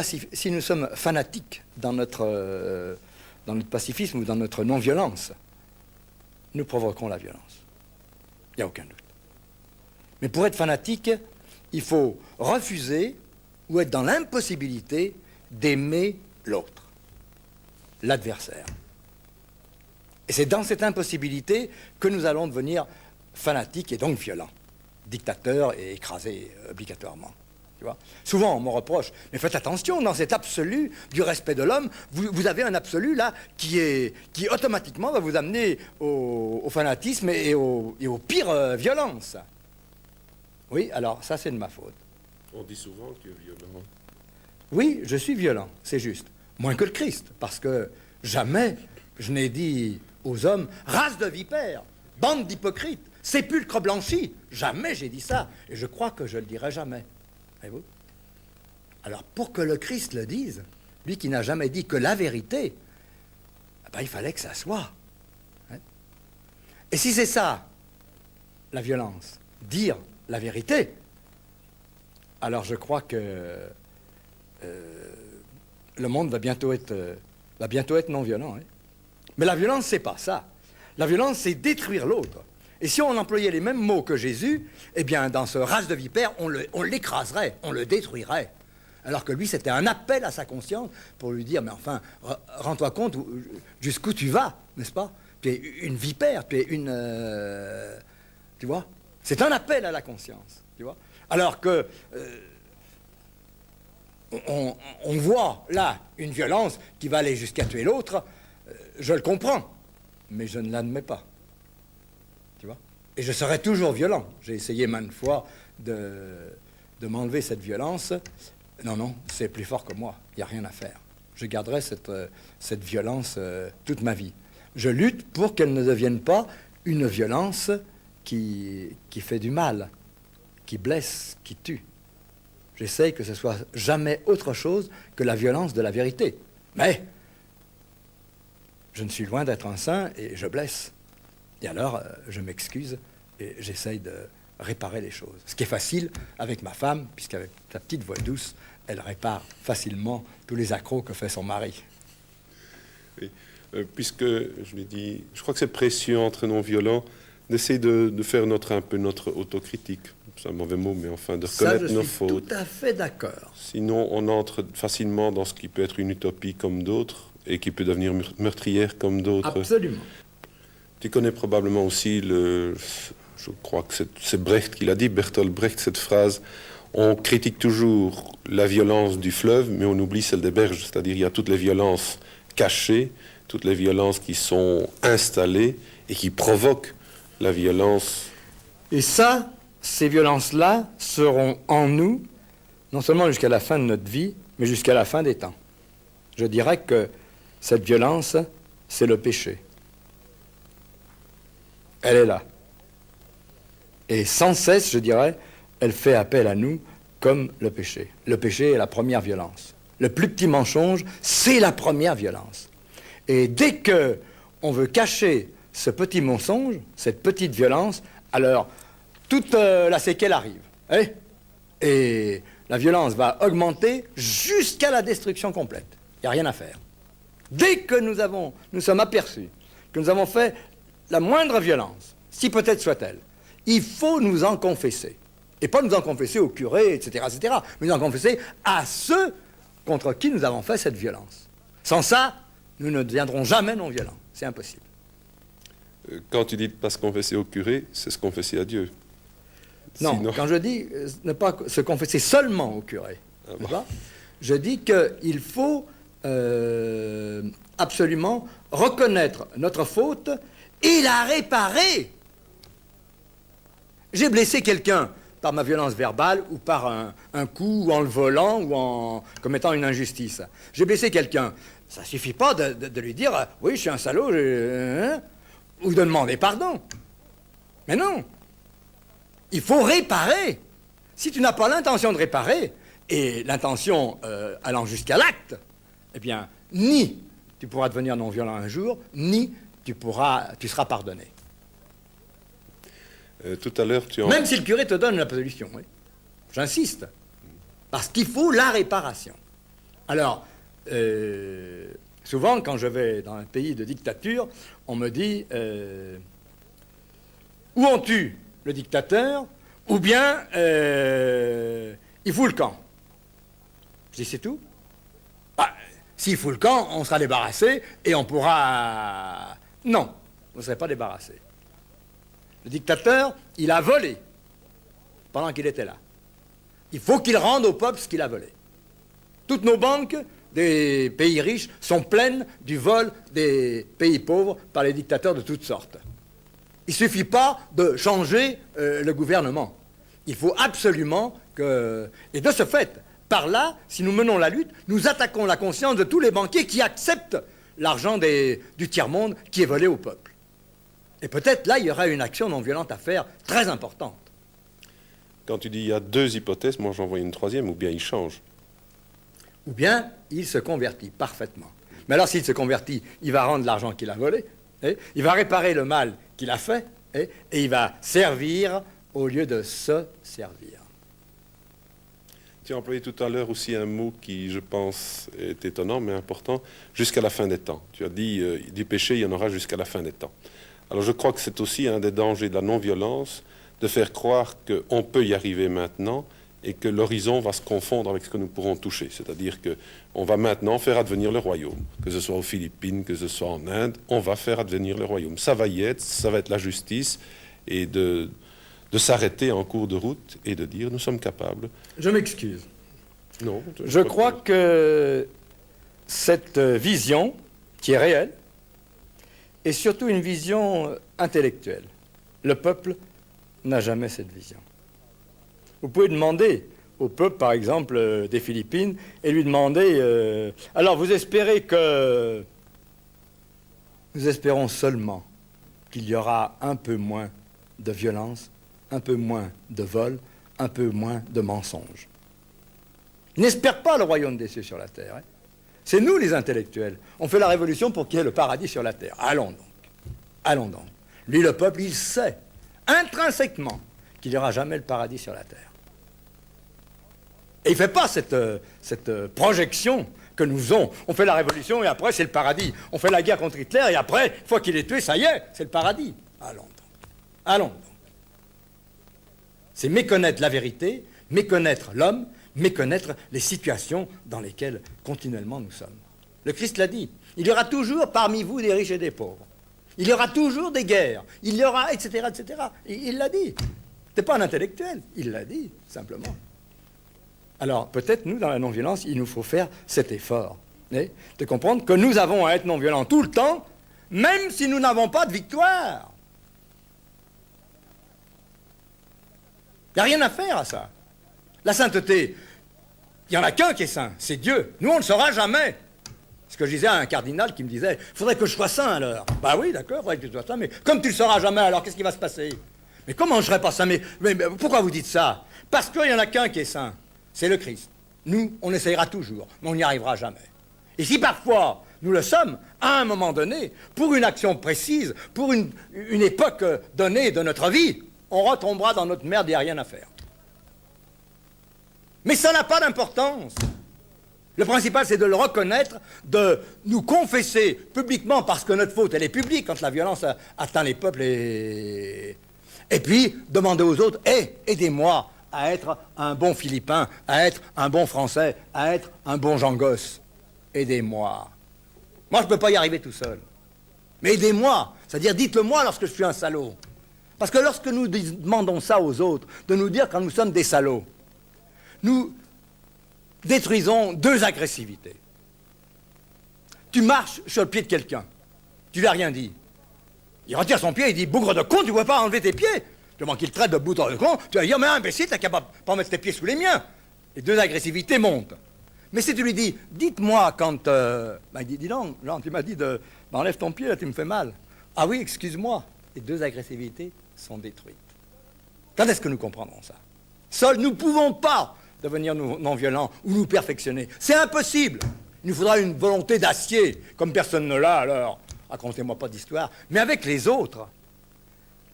fanatiques dans notre pacifisme ou dans notre non-violence, nous provoquerons la violence. Il n'y a aucun doute. Mais pour être fanatique, il faut refuser ou être dans l'impossibilité d'aimer l'autre, l'adversaire. Et c'est dans cette impossibilité que nous allons devenir fanatiques et donc violents, dictateurs et écrasés obligatoirement. Tu vois ? Souvent, on me reproche, mais faites attention, dans cet absolu du respect de l'homme, vous avez un absolu là qui automatiquement va vous amener au fanatisme et aux pires violences. Oui, alors ça c'est de ma faute. On dit souvent que tu es violent. Oui, je suis violent, c'est juste. Moins que le Christ, parce que Jamais je n'ai dit aux hommes, race de vipères, bande d'hypocrites, sépulcre blanchi. Jamais j'ai dit ça. Et je crois que je le dirai jamais. Voyez-vous? Alors, pour que le Christ le dise, lui qui n'a jamais dit que la vérité, eh ben, il fallait que ça soit. Hein? Et si c'est ça, la violence, dire la vérité, alors je crois que le monde va bientôt être non violent. Hein? Mais la violence, c'est pas ça. La violence, c'est détruire l'autre. Et si on employait les mêmes mots que Jésus, eh bien, dans ce race de vipères, on l'écraserait, on le détruirait. Alors que lui, c'était un appel à sa conscience pour lui dire, mais enfin, rends-toi compte jusqu'où tu vas, n'est-ce pas? Tu es une vipère, tu es une... tu vois? C'est un appel à la conscience, tu vois? Alors que... on voit là une violence qui va aller jusqu'à tuer l'autre, je le comprends, mais je ne l'admets pas. Tu vois? Et je serai toujours violent. J'ai essayé maintes fois de m'enlever cette violence. Non, c'est plus fort que moi. Il n'y a rien à faire. Je garderai cette violence toute ma vie. Je lutte pour qu'elle ne devienne pas une violence qui fait du mal, qui blesse, qui tue. J'essaye que ce soit jamais autre chose que la violence de la vérité. Mais je ne suis loin d'être un saint et je blesse. Et alors, je m'excuse et j'essaye de réparer les choses. Ce qui est facile avec ma femme, puisqu'avec sa petite voix douce, elle répare facilement tous les accros que fait son mari. Oui. Puisque, je l'ai dit, je crois que c'est précieux entre non-violents d'essayer de faire un peu notre autocritique. C'est un mauvais mot, mais enfin, de reconnaître nos fautes. Ça, je suis tout à fait d'accord. Sinon, on entre facilement dans ce qui peut être une utopie comme d'autres et qui peut devenir meurtrière comme d'autres. Absolument. Tu connais probablement aussi je crois que c'est Brecht qui l'a dit, Bertolt Brecht, cette phrase: on critique toujours la violence du fleuve, mais on oublie celle des berges. C'est-à-dire, il y a toutes les violences cachées, toutes les violences qui sont installées et qui provoquent la violence. Et ça, ces violences-là seront en nous, non seulement jusqu'à la fin de notre vie, mais jusqu'à la fin des temps. Je dirais que cette violence, c'est le péché. Elle est là. Et sans cesse, je dirais, elle fait appel à nous comme le péché. Le péché est la première violence. Le plus petit mensonge, c'est la première violence. Et dès qu'on veut cacher ce petit mensonge, cette petite violence, alors toute la séquelle arrive. Hein? Et la violence va augmenter jusqu'à la destruction complète. Il n'y a rien à faire. Dès que nous sommes aperçus, que nous avons fait la moindre violence, si peut-être soit-elle, il faut nous en confesser. Et pas nous en confesser au curé, etc., mais nous en confesser à ceux contre qui nous avons fait cette violence. Sans ça, nous ne deviendrons jamais non-violents. C'est impossible. Quand tu dis de ne pas se confesser au curé, c'est se confesser à Dieu. Non, Sinon... quand je dis ne pas se confesser seulement au curé, je dis qu'il faut absolument reconnaître notre faute et la réparer. J'ai blessé quelqu'un par ma violence verbale ou par un coup, ou en le volant, ou en commettant une injustice. J'ai blessé quelqu'un. Ça ne suffit pas de lui dire « Oui, je suis un salaud, ou de demander pardon. Mais non. Il faut réparer. Si tu n'as pas l'intention de réparer, et l'intention allant jusqu'à l'acte, eh bien, ni tu pourras devenir non-violent un jour, ni tu seras pardonné. Tout à l'heure, Même si le curé te donne l'absolution, oui. J'insiste. Parce qu'il faut la réparation. Alors, souvent, quand je vais dans un pays de dictature, on me dit ou on tue le dictateur, ou bien il fout le camp. Je dis, c'est tout. S'il fout le camp, on sera débarrassé et on pourra... Non, vous ne serez pas débarrassé. Le dictateur, il a volé pendant qu'il était là. Il faut qu'il rende au peuple ce qu'il a volé. Toutes nos banques des pays riches sont pleines du vol des pays pauvres par les dictateurs de toutes sortes. Il ne suffit pas de changer le gouvernement. Il faut absolument que... Et de ce fait, par là, si nous menons la lutte, nous attaquons la conscience de tous les banquiers qui acceptent l'argent du tiers-monde qui est volé au peuple. Et peut-être là, il y aurait une action non violente à faire très importante. Quand tu dis il y a deux hypothèses, moi j'en vois une troisième, ou bien il change. Ou bien, il se convertit parfaitement. Mais alors, s'il se convertit, il va rendre l'argent qu'il a volé, il va réparer le mal qu'il a fait, et il va servir au lieu de se servir. Tu as employé tout à l'heure aussi un mot qui, je pense, est étonnant, mais important, jusqu'à la fin des temps. Tu as dit, du péché, il y en aura jusqu'à la fin des temps. Alors je crois que c'est aussi un des dangers de la non-violence, de faire croire qu'on peut y arriver maintenant, et que l'horizon va se confondre avec ce que nous pourrons toucher. C'est-à-dire qu'on va maintenant faire advenir le royaume. Que ce soit aux Philippines, que ce soit en Inde, on va faire advenir le royaume. Ça va y être, ça va être la justice, et de s'arrêter en cours de route et de dire nous sommes capables. Je m'excuse. Non. Je crois que cette vision, qui est réelle, est surtout une vision intellectuelle. Le peuple n'a jamais cette vision. Vous pouvez demander au peuple, par exemple, des Philippines, et lui demander alors vous espérez que... Nous espérons seulement qu'il y aura un peu moins de violence, un peu moins de vol, un peu moins de mensonges. Ils n'espèrent pas le royaume des cieux sur la terre. C'est nous, les intellectuels. On fait la révolution pour qu'il y ait le paradis sur la terre. Allons donc. Allons donc. Lui, le peuple, il sait intrinsèquement qu'il n'y aura jamais le paradis sur la terre. Et il ne fait pas cette projection que nous faisons. On fait la révolution et après, c'est le paradis. On fait la guerre contre Hitler et après, une fois qu'il est tué, ça y est, c'est le paradis. Allons donc. Allons donc. C'est méconnaître la vérité, méconnaître l'homme, méconnaître les situations dans lesquelles continuellement nous sommes. Le Christ l'a dit, il y aura toujours parmi vous des riches et des pauvres. Il y aura toujours des guerres. Il y aura, etc., etc. Il l'a dit. Ce n'est pas un intellectuel, il l'a dit, simplement. Alors, peut-être, nous, dans la non-violence, il nous faut faire cet effort, de comprendre que nous avons à être non-violents tout le temps, même si nous n'avons pas de victoire. Il n'y a rien à faire à ça. La sainteté, il n'y en a qu'un qui est saint, c'est Dieu. Nous, on ne le saura jamais. Ce que je disais à un cardinal qui me disait, il faudrait que je sois saint alors. Bah oui, d'accord, il faudrait que tu sois saint, mais comme tu ne le sauras jamais, alors qu'est-ce qui va se passer? Mais comment je ne serai pas saint? Mais pourquoi vous dites ça? Parce qu'il n'y en a qu'un qui est saint, c'est le Christ. Nous, on essayera toujours, mais on n'y arrivera jamais. Et si parfois nous le sommes, à un moment donné, pour une action précise, pour une époque donnée de notre vie, on retombera dans notre merde, il n'y a rien à faire. Mais ça n'a pas d'importance. Le principal, c'est de le reconnaître, de nous confesser publiquement, parce que notre faute, elle est publique quand la violence atteint les peuples, et puis demander aux autres, aidez-moi à être un bon Philippin, à être un bon Français, à être un bon Jean Gosse. Aidez-moi. Moi, je ne peux pas y arriver tout seul. Mais aidez-moi, c'est-à-dire dites-le-moi lorsque je suis un salaud. Parce que lorsque nous demandons ça aux autres, de nous dire quand nous sommes des salauds, nous détruisons deux agressivités. Tu marches sur le pied de quelqu'un, tu lui as rien dit. Il retire son pied, il dit « Bougre de con, tu ne pouvais pas enlever tes pieds !» Tu vois qu'il te traite de bougre de con, tu vas dire « Mais imbécile, t'as qu'à pas mettre tes pieds sous les miens !» Les deux agressivités montent. Mais si tu lui dis « Dites-moi quand... il dit « Dis donc, tu m'as dit de... enlève ton pied, là, tu me fais mal. »« Ah oui, excuse-moi. » Les deux agressivités sont détruites. Quand est-ce que nous comprendrons ça? Seuls, nous ne pouvons pas devenir non-violents ou nous perfectionner. C'est impossible. Il nous faudra une volonté d'acier, comme personne ne l'a, alors racontez-moi pas d'histoire, mais avec les autres,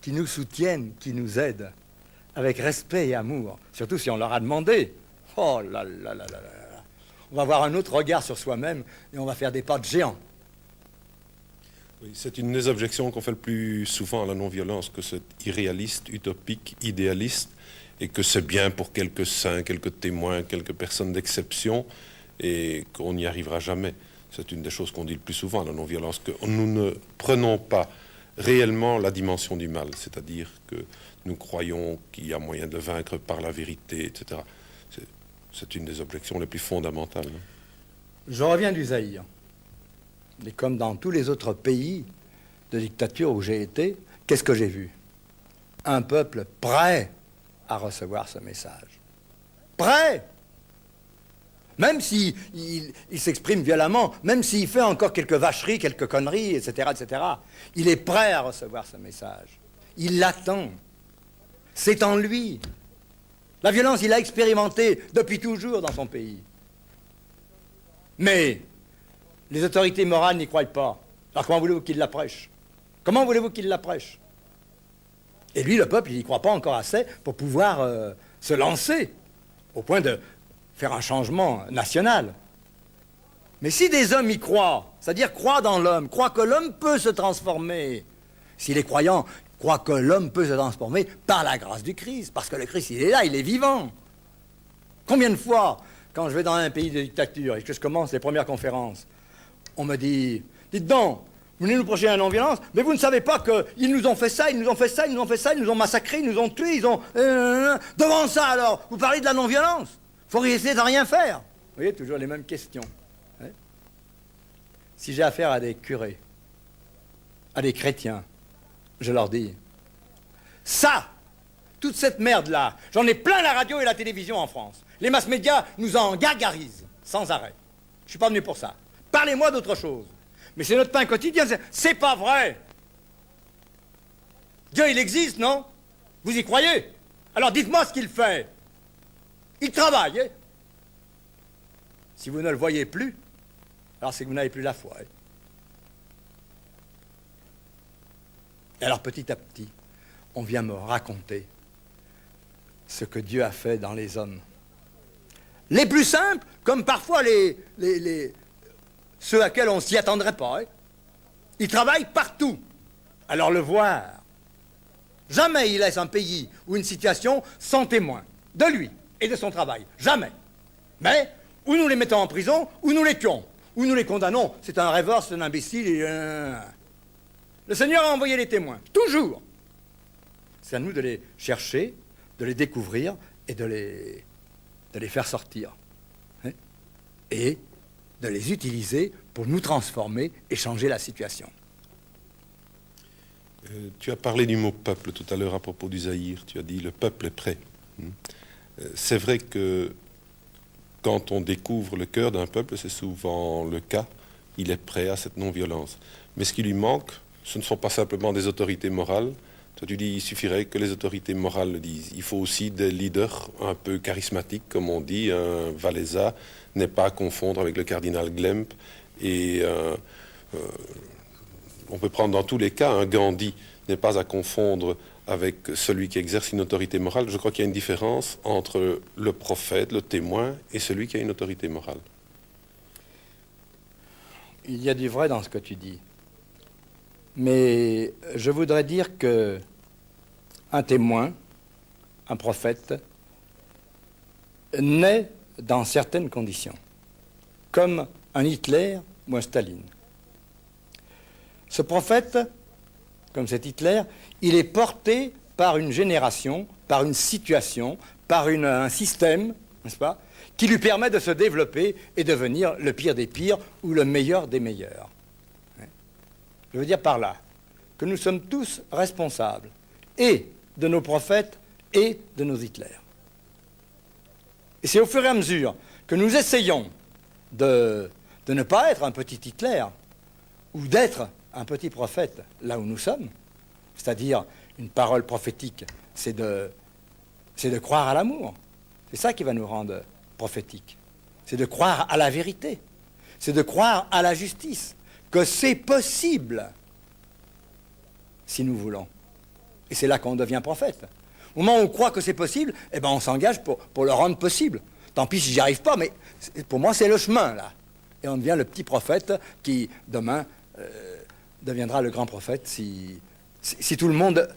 qui nous soutiennent, qui nous aident, avec respect et amour, surtout si on leur a demandé. Oh là là là là là. On va avoir un autre regard sur soi-même et on va faire des pas de géants. Oui, c'est une des objections qu'on fait le plus souvent à la non-violence, que c'est irréaliste, utopique, idéaliste, et que c'est bien pour quelques saints, quelques témoins, quelques personnes d'exception, et qu'on n'y arrivera jamais. C'est une des choses qu'on dit le plus souvent à la non-violence, que nous ne prenons pas réellement la dimension du mal, c'est-à-dire que nous croyons qu'il y a moyen de le vaincre par la vérité, etc. C'est une des objections les plus fondamentales. Je reviens du Zaïre. Et comme dans tous les autres pays de dictature où j'ai été, qu'est-ce que j'ai vu? Un peuple prêt à recevoir ce message. Prêt! Même s'il il s'exprime violemment, même s'il fait encore quelques vacheries, quelques conneries, etc., etc., il est prêt à recevoir ce message. Il l'attend. C'est en lui. La violence, il l'a expérimentée depuis toujours dans son pays. Mais les autorités morales n'y croient pas. Alors comment voulez-vous qu'il la prêche? Comment voulez-vous qu'il la prêche? Et lui, le peuple, il n'y croit pas encore assez pour pouvoir se lancer au point de faire un changement national. Mais si des hommes y croient, c'est-à-dire croient dans l'homme, croient que l'homme peut se transformer, si les croyants croient que l'homme peut se transformer par la grâce du Christ, parce que le Christ, il est là, il est vivant. Combien de fois, quand je vais dans un pays de dictature et que je commence les premières conférences, on me dit, dites donc, vous venez nous prêcher la non-violence, mais vous ne savez pas qu'ils nous ont fait ça, ils nous ont fait ça, ils nous ont fait ça, ils nous ont massacrés, ils nous ont tués, ils ont... Devant ça, alors, vous parlez de la non-violence. Il faut essayer de rien faire. Vous voyez, toujours les mêmes questions. Hein? Si j'ai affaire à des curés, à des chrétiens, je leur dis, ça, toute cette merde-là, j'en ai plein la radio et la télévision en France. Les mass-médias nous en gargarisent sans arrêt. Je ne suis pas venu pour ça. Parlez-moi d'autre chose. Mais c'est notre pain quotidien, c'est pas vrai. Dieu, il existe, non? Vous y croyez? Alors dites-moi ce qu'il fait. Il travaille, hein? Si vous ne le voyez plus, alors c'est que vous n'avez plus la foi. Hein? Et alors petit à petit, on vient me raconter ce que Dieu a fait dans les hommes. Les plus simples, comme parfois ceux à quels on ne s'y attendrait pas. Hein? Ils travaillent partout. Alors le voir. Jamais il laisse un pays ou une situation sans témoin de lui et de son travail. Jamais. Mais, ou nous les mettons en prison, ou nous les tuons. Ou nous les condamnons. C'est un rêveur, c'est un imbécile. Le Seigneur a envoyé les témoins. Toujours. C'est à nous de les chercher, de les découvrir et de les faire sortir. Hein? Et de les utiliser pour nous transformer et changer la situation. Tu as parlé du mot peuple tout à l'heure à propos du Zaïre. Tu as dit le peuple est prêt. C'est vrai que quand on découvre le cœur d'un peuple, c'est souvent le cas, il est prêt à cette non-violence. Mais ce qui lui manque, ce ne sont pas simplement des autorités morales. Toi, tu dis il suffirait que les autorités morales le disent. Il faut aussi des leaders un peu charismatiques, comme on dit. Un Wałęsa n'est pas à confondre avec le cardinal Glemp. Et on peut prendre dans tous les cas, un Gandhi n'est pas à confondre avec celui qui exerce une autorité morale. Je crois qu'il y a une différence entre le prophète, le témoin, et celui qui a une autorité morale. Il y a du vrai dans ce que tu dis. Mais je voudrais dire que un témoin, un prophète, naît dans certaines conditions, comme un Hitler ou un Staline. Ce prophète, comme cet Hitler, il est porté par une génération, par une situation, par un système, n'est-ce pas, qui lui permet de se développer et devenir le pire des pires ou le meilleur des meilleurs. Je veux dire par là que nous sommes tous responsables, et de nos prophètes, et de nos Hitler. Et c'est au fur et à mesure que nous essayons de ne pas être un petit Hitler, ou d'être un petit prophète là où nous sommes, c'est-à-dire une parole prophétique, c'est de croire à l'amour. C'est ça qui va nous rendre prophétiques. C'est de croire à la vérité. C'est de croire à la justice. Que c'est possible, si nous voulons. Et c'est là qu'on devient prophète. Au moment où on croit que c'est possible, eh ben on s'engage pour le rendre possible. Tant pis si j'y arrive pas, mais pour moi c'est le chemin, là. Et on devient le petit prophète qui, demain, deviendra le grand prophète si tout le monde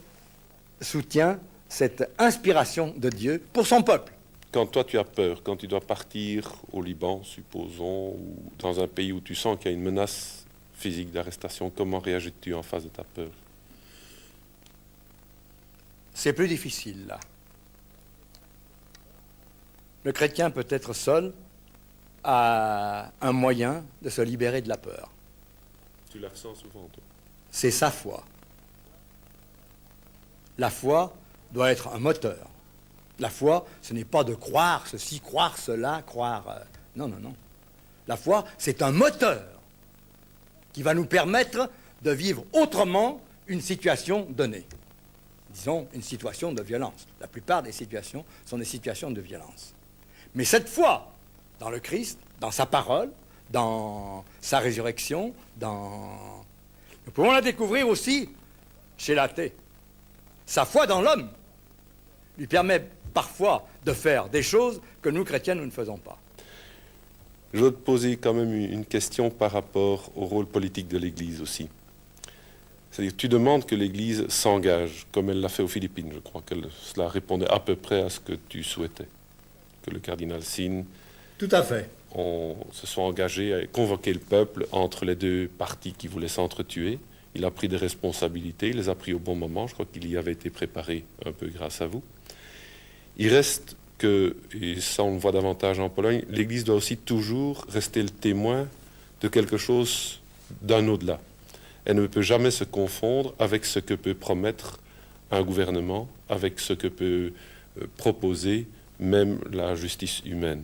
soutient cette inspiration de Dieu pour son peuple. Quand toi tu as peur, quand tu dois partir au Liban, supposons, ou dans un pays où tu sens qu'il y a une menace physique d'arrestation, comment réagis-tu en face de ta peur? C'est plus difficile, là. Le chrétien peut être seul à un moyen de se libérer de la peur. Tu la ressens souvent, toi? C'est sa foi. La foi doit être un moteur. La foi, ce n'est pas de croire ceci, croire cela, croire Non, non, non. La foi, c'est un moteur qui va nous permettre de vivre autrement une situation donnée. Disons, une situation de violence. La plupart des situations sont des situations de violence. Mais cette foi, dans le Christ, dans sa parole, dans sa résurrection, nous pouvons la découvrir aussi chez l'athée. Sa foi dans l'homme lui permet parfois de faire des choses que nous, chrétiens, nous ne faisons pas. Je veux te poser quand même une question par rapport au rôle politique de l'Église aussi. C'est-à-dire, tu demandes que l'Église s'engage, comme elle l'a fait aux Philippines. Je crois que cela répondait à peu près à ce que tu souhaitais. Que le cardinal Sin Tout à fait. se soit engagé à convoquer le peuple entre les deux partis qui voulaient s'entretuer. Il a pris des responsabilités, il les a pris au bon moment. Je crois qu'il y avait été préparé un peu grâce à vous. Il reste que, et ça on le voit davantage en Pologne, l'Église doit aussi toujours rester le témoin de quelque chose d'un au-delà. Elle ne peut jamais se confondre avec ce que peut promettre un gouvernement, avec ce que peut proposer même la justice humaine.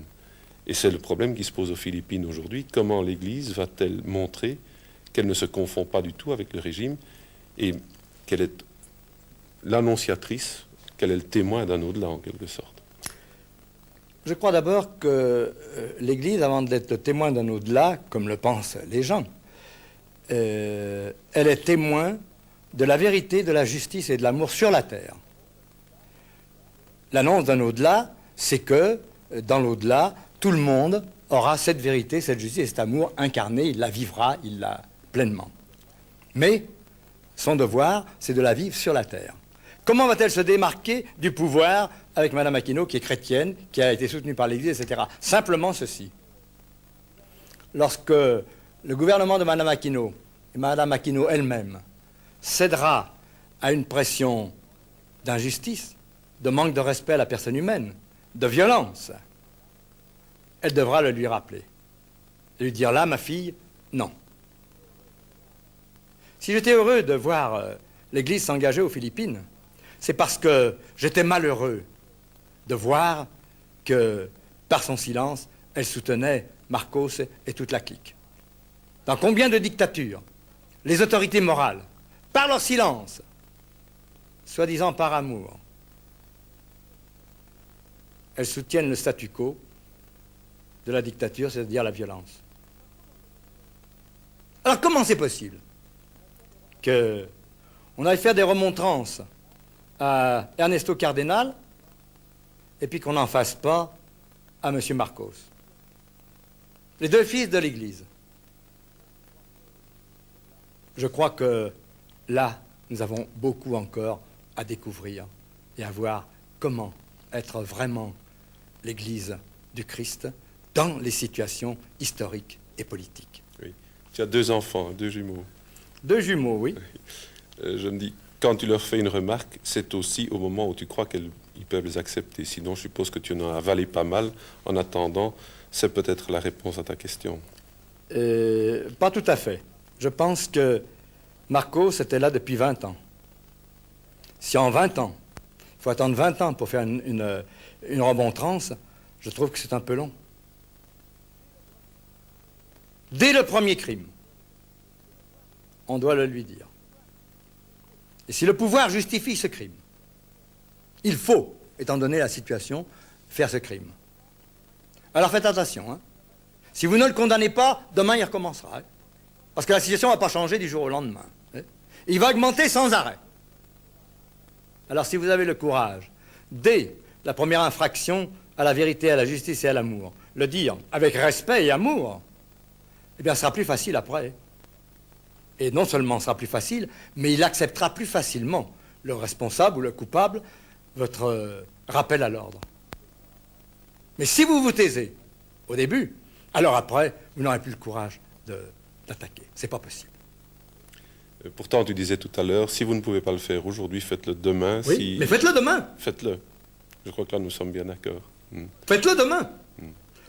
Et c'est le problème qui se pose aux Philippines aujourd'hui. Comment l'Église va-t-elle montrer qu'elle ne se confond pas du tout avec le régime et qu'elle est l'annonciatrice, qu'elle est le témoin d'un au-delà en quelque sorte? Je crois d'abord que l'Église, avant d'être le témoin d'un au-delà, comme le pensent les gens, elle est témoin de la vérité, de la justice et de l'amour sur la terre. L'annonce d'un au-delà, c'est que dans l'au-delà, tout le monde aura cette vérité, cette justice et cet amour incarné, il la vivra, il l'a pleinement. Mais son devoir, c'est de la vivre sur la terre. Comment va-t-elle se démarquer du pouvoir avec Mme Aquino, qui est chrétienne, qui a été soutenue par l'Église, etc. Simplement ceci. Lorsque le gouvernement de Mme Aquino et Mme Aquino elle-même cédera à une pression d'injustice, de manque de respect à la personne humaine, de violence, elle devra le lui rappeler. Et lui dire là, ma fille, non. Si j'étais heureux de voir l'Église s'engager aux Philippines, c'est parce que j'étais malheureux de voir que, par son silence, elle soutenait Marcos et toute la clique. Dans combien de dictatures, les autorités morales, par leur silence, soi-disant par amour, elles soutiennent le statu quo de la dictature, c'est-à-dire la violence. Alors comment c'est possible qu'on aille faire des remontrances à Ernesto Cardenal et puis qu'on n'en fasse pas à M. Marcos? Les deux fils de l'Église. Je crois que là, nous avons beaucoup encore à découvrir et à voir comment être vraiment l'Église du Christ dans les situations historiques et politiques. Oui. Tu as 2 enfants, 2 jumeaux. 2 jumeaux, oui. Je me dis, quand tu leur fais une remarque, c'est aussi au moment où tu crois qu'ils peuvent les accepter. Sinon, je suppose que tu en as avalé pas mal. En attendant, c'est peut-être la réponse à ta question. Pas tout à fait. Je pense que Marcos était là depuis 20 ans. Si en 20 ans, il faut attendre 20 ans pour faire une remontrance, je trouve que c'est un peu long. Dès le premier crime, on doit le lui dire. Et si le pouvoir justifie ce crime, il faut, étant donné la situation, faire ce crime. Alors faites attention. Hein. Si vous ne le condamnez pas, demain il recommencera. Hein. Parce que la situation ne va pas changer du jour au lendemain. Hein. Il va augmenter sans arrêt. Alors si vous avez le courage, dès la première infraction à la vérité, à la justice et à l'amour, le dire avec respect et amour, eh bien, ce sera plus facile après. Et non seulement ce sera plus facile, mais il acceptera plus facilement, le responsable ou le coupable, votre rappel à l'ordre. Mais si vous vous taisez au début, alors après, vous n'aurez plus le courage d'attaquer. C'est pas possible. Pourtant, tu disais tout à l'heure, si vous ne pouvez pas le faire aujourd'hui, faites-le demain. Oui, mais faites-le demain. Faites-le. Je crois que là, nous sommes bien d'accord. Faites-le demain.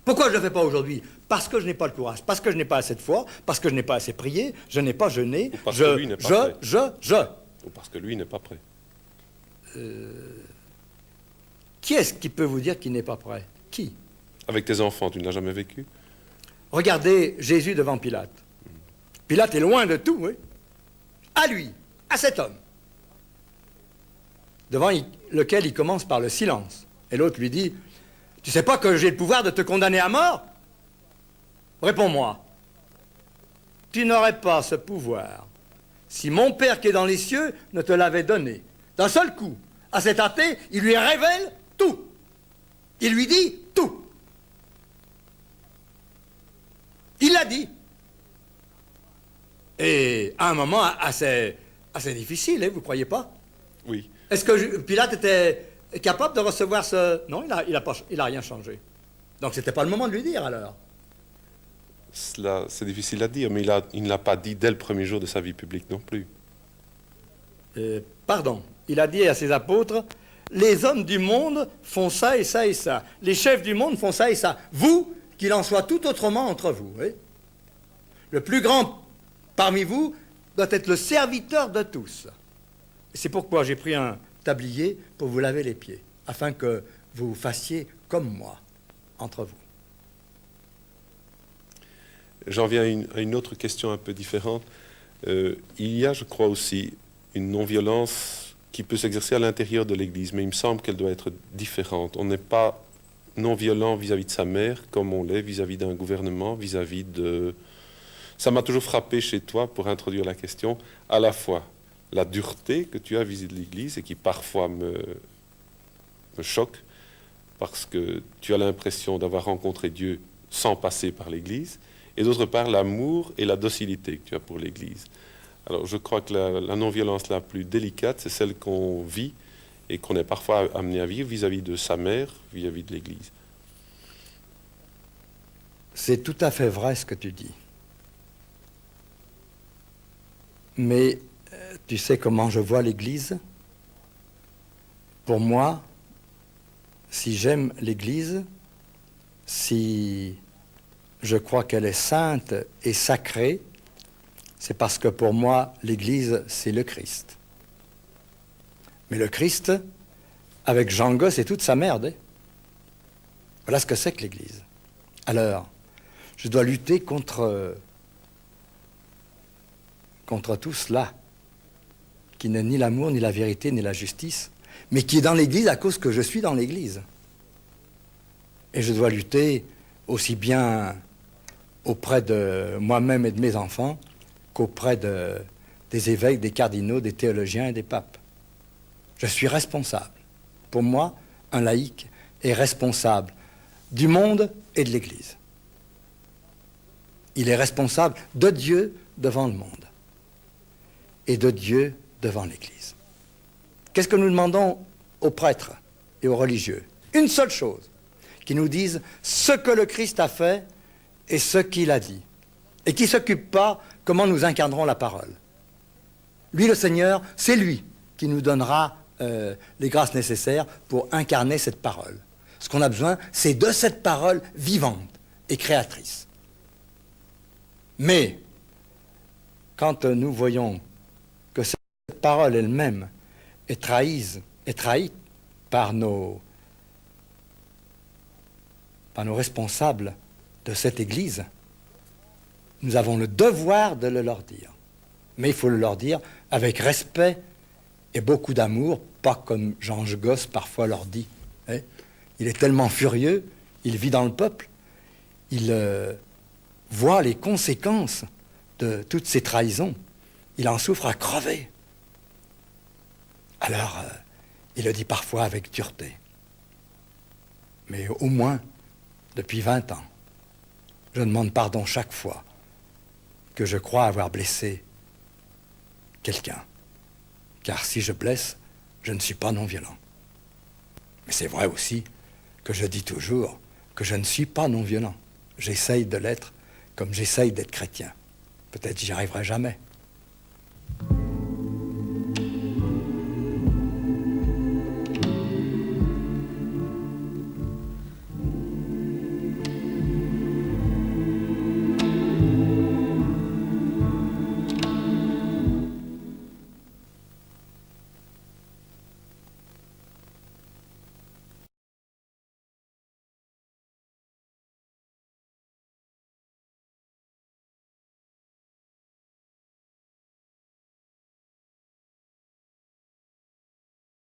Pourquoi je ne le fais pas aujourd'hui? Parce que je n'ai pas le courage, parce que je n'ai pas assez de foi, parce que je n'ai pas assez prié, je n'ai pas jeûné, ou parce que lui n'est pas prêt. Ou parce que lui n'est pas prêt. Qui est-ce qui peut vous dire qu'il n'est pas prêt? Qui? Avec tes enfants, tu ne l'as jamais vécu? Regardez Jésus devant Pilate. Pilate est loin de tout, oui. À lui, à cet homme, devant lequel il commence par le silence. Et l'autre lui dit, tu sais pas que j'ai le pouvoir de te condamner à mort? Réponds-moi. Tu n'aurais pas ce pouvoir si mon Père qui est dans les cieux ne te l'avait donné. D'un seul coup, à cet athée, il lui révèle tout. Il lui dit tout. Il l'a dit. Et à un moment assez difficile, hein, vous ne croyez pas? Oui. Est-ce que Pilate était capable de recevoir ce... Non, il a rien changé. Donc c'était pas le moment de lui dire alors. Cela, c'est difficile à dire, mais il ne l'a pas dit dès le premier jour de sa vie publique non plus. Pardon, il a dit à ses apôtres, les hommes du monde font ça et ça et ça. Les chefs du monde font ça et ça. Vous, qu'il en soit tout autrement entre vous. Oui. Le plus grand parmi vous doit être le serviteur de tous. C'est pourquoi j'ai pris un tablier pour vous laver les pieds, afin que vous fassiez comme moi, entre vous. J'en viens à une autre question un peu différente. Il y a, je crois aussi, une non-violence qui peut s'exercer à l'intérieur de l'Église, mais il me semble qu'elle doit être différente. On n'est pas non-violent vis-à-vis de sa mère, comme on l'est vis-à-vis d'un gouvernement, vis-à-vis de... Ça m'a toujours frappé chez toi, pour introduire la question, à la fois la dureté que tu as vis-à-vis de l'Église et qui parfois me choque, parce que tu as l'impression d'avoir rencontré Dieu sans passer par l'Église, et d'autre part l'amour et la docilité que tu as pour l'Église. Alors je crois que la non-violence la plus délicate, c'est celle qu'on vit et qu'on est parfois amené à vivre vis-à-vis de sa mère, vis-à-vis de l'Église. C'est tout à fait vrai ce que tu dis. Mais tu sais comment je vois l'Église? Pour moi, si j'aime l'Église, si je crois qu'elle est sainte et sacrée, c'est parce que pour moi, l'Église, c'est le Christ. Mais le Christ, avec Jean Gosse et toute sa merde, hein. Voilà ce que c'est que l'Église. Alors, je dois lutter contre tout cela, qui n'est ni l'amour, ni la vérité, ni la justice, mais qui est dans l'Église à cause que je suis dans l'Église. Et je dois lutter aussi bien auprès de moi-même et de mes enfants qu'auprès des évêques, des cardinaux, des théologiens et des papes. Je suis responsable. Pour moi, un laïc est responsable du monde et de l'Église. Il est responsable de Dieu devant le monde et de Dieu devant l'Église. Qu'est-ce que nous demandons aux prêtres et aux religieux? Une seule chose, qu'ils nous disent ce que le Christ a fait et ce qu'il a dit, et qui ne s'occupe pas comment nous incarnerons la parole. Lui, le Seigneur, c'est lui qui nous donnera les grâces nécessaires pour incarner cette parole. Ce qu'on a besoin, c'est de cette parole vivante et créatrice. Mais, quand nous voyons que cette parole elle-même est trahie par nos responsables de cette Église, nous avons le devoir de le leur dire. Mais il faut le leur dire avec respect et beaucoup d'amour, pas comme Jean Gosse parfois leur dit. Hein. Il est tellement furieux, il vit dans le peuple, il voit les conséquences de toutes ces trahisons. Il en souffre à crever. Alors, il le dit parfois avec dureté. Mais au moins, depuis 20 ans, je demande pardon chaque fois que je crois avoir blessé quelqu'un. Car si je blesse, je ne suis pas non-violent. Mais c'est vrai aussi que je dis toujours que je ne suis pas non-violent. J'essaye de l'être comme j'essaye d'être chrétien. Peut-être j'y arriverai jamais.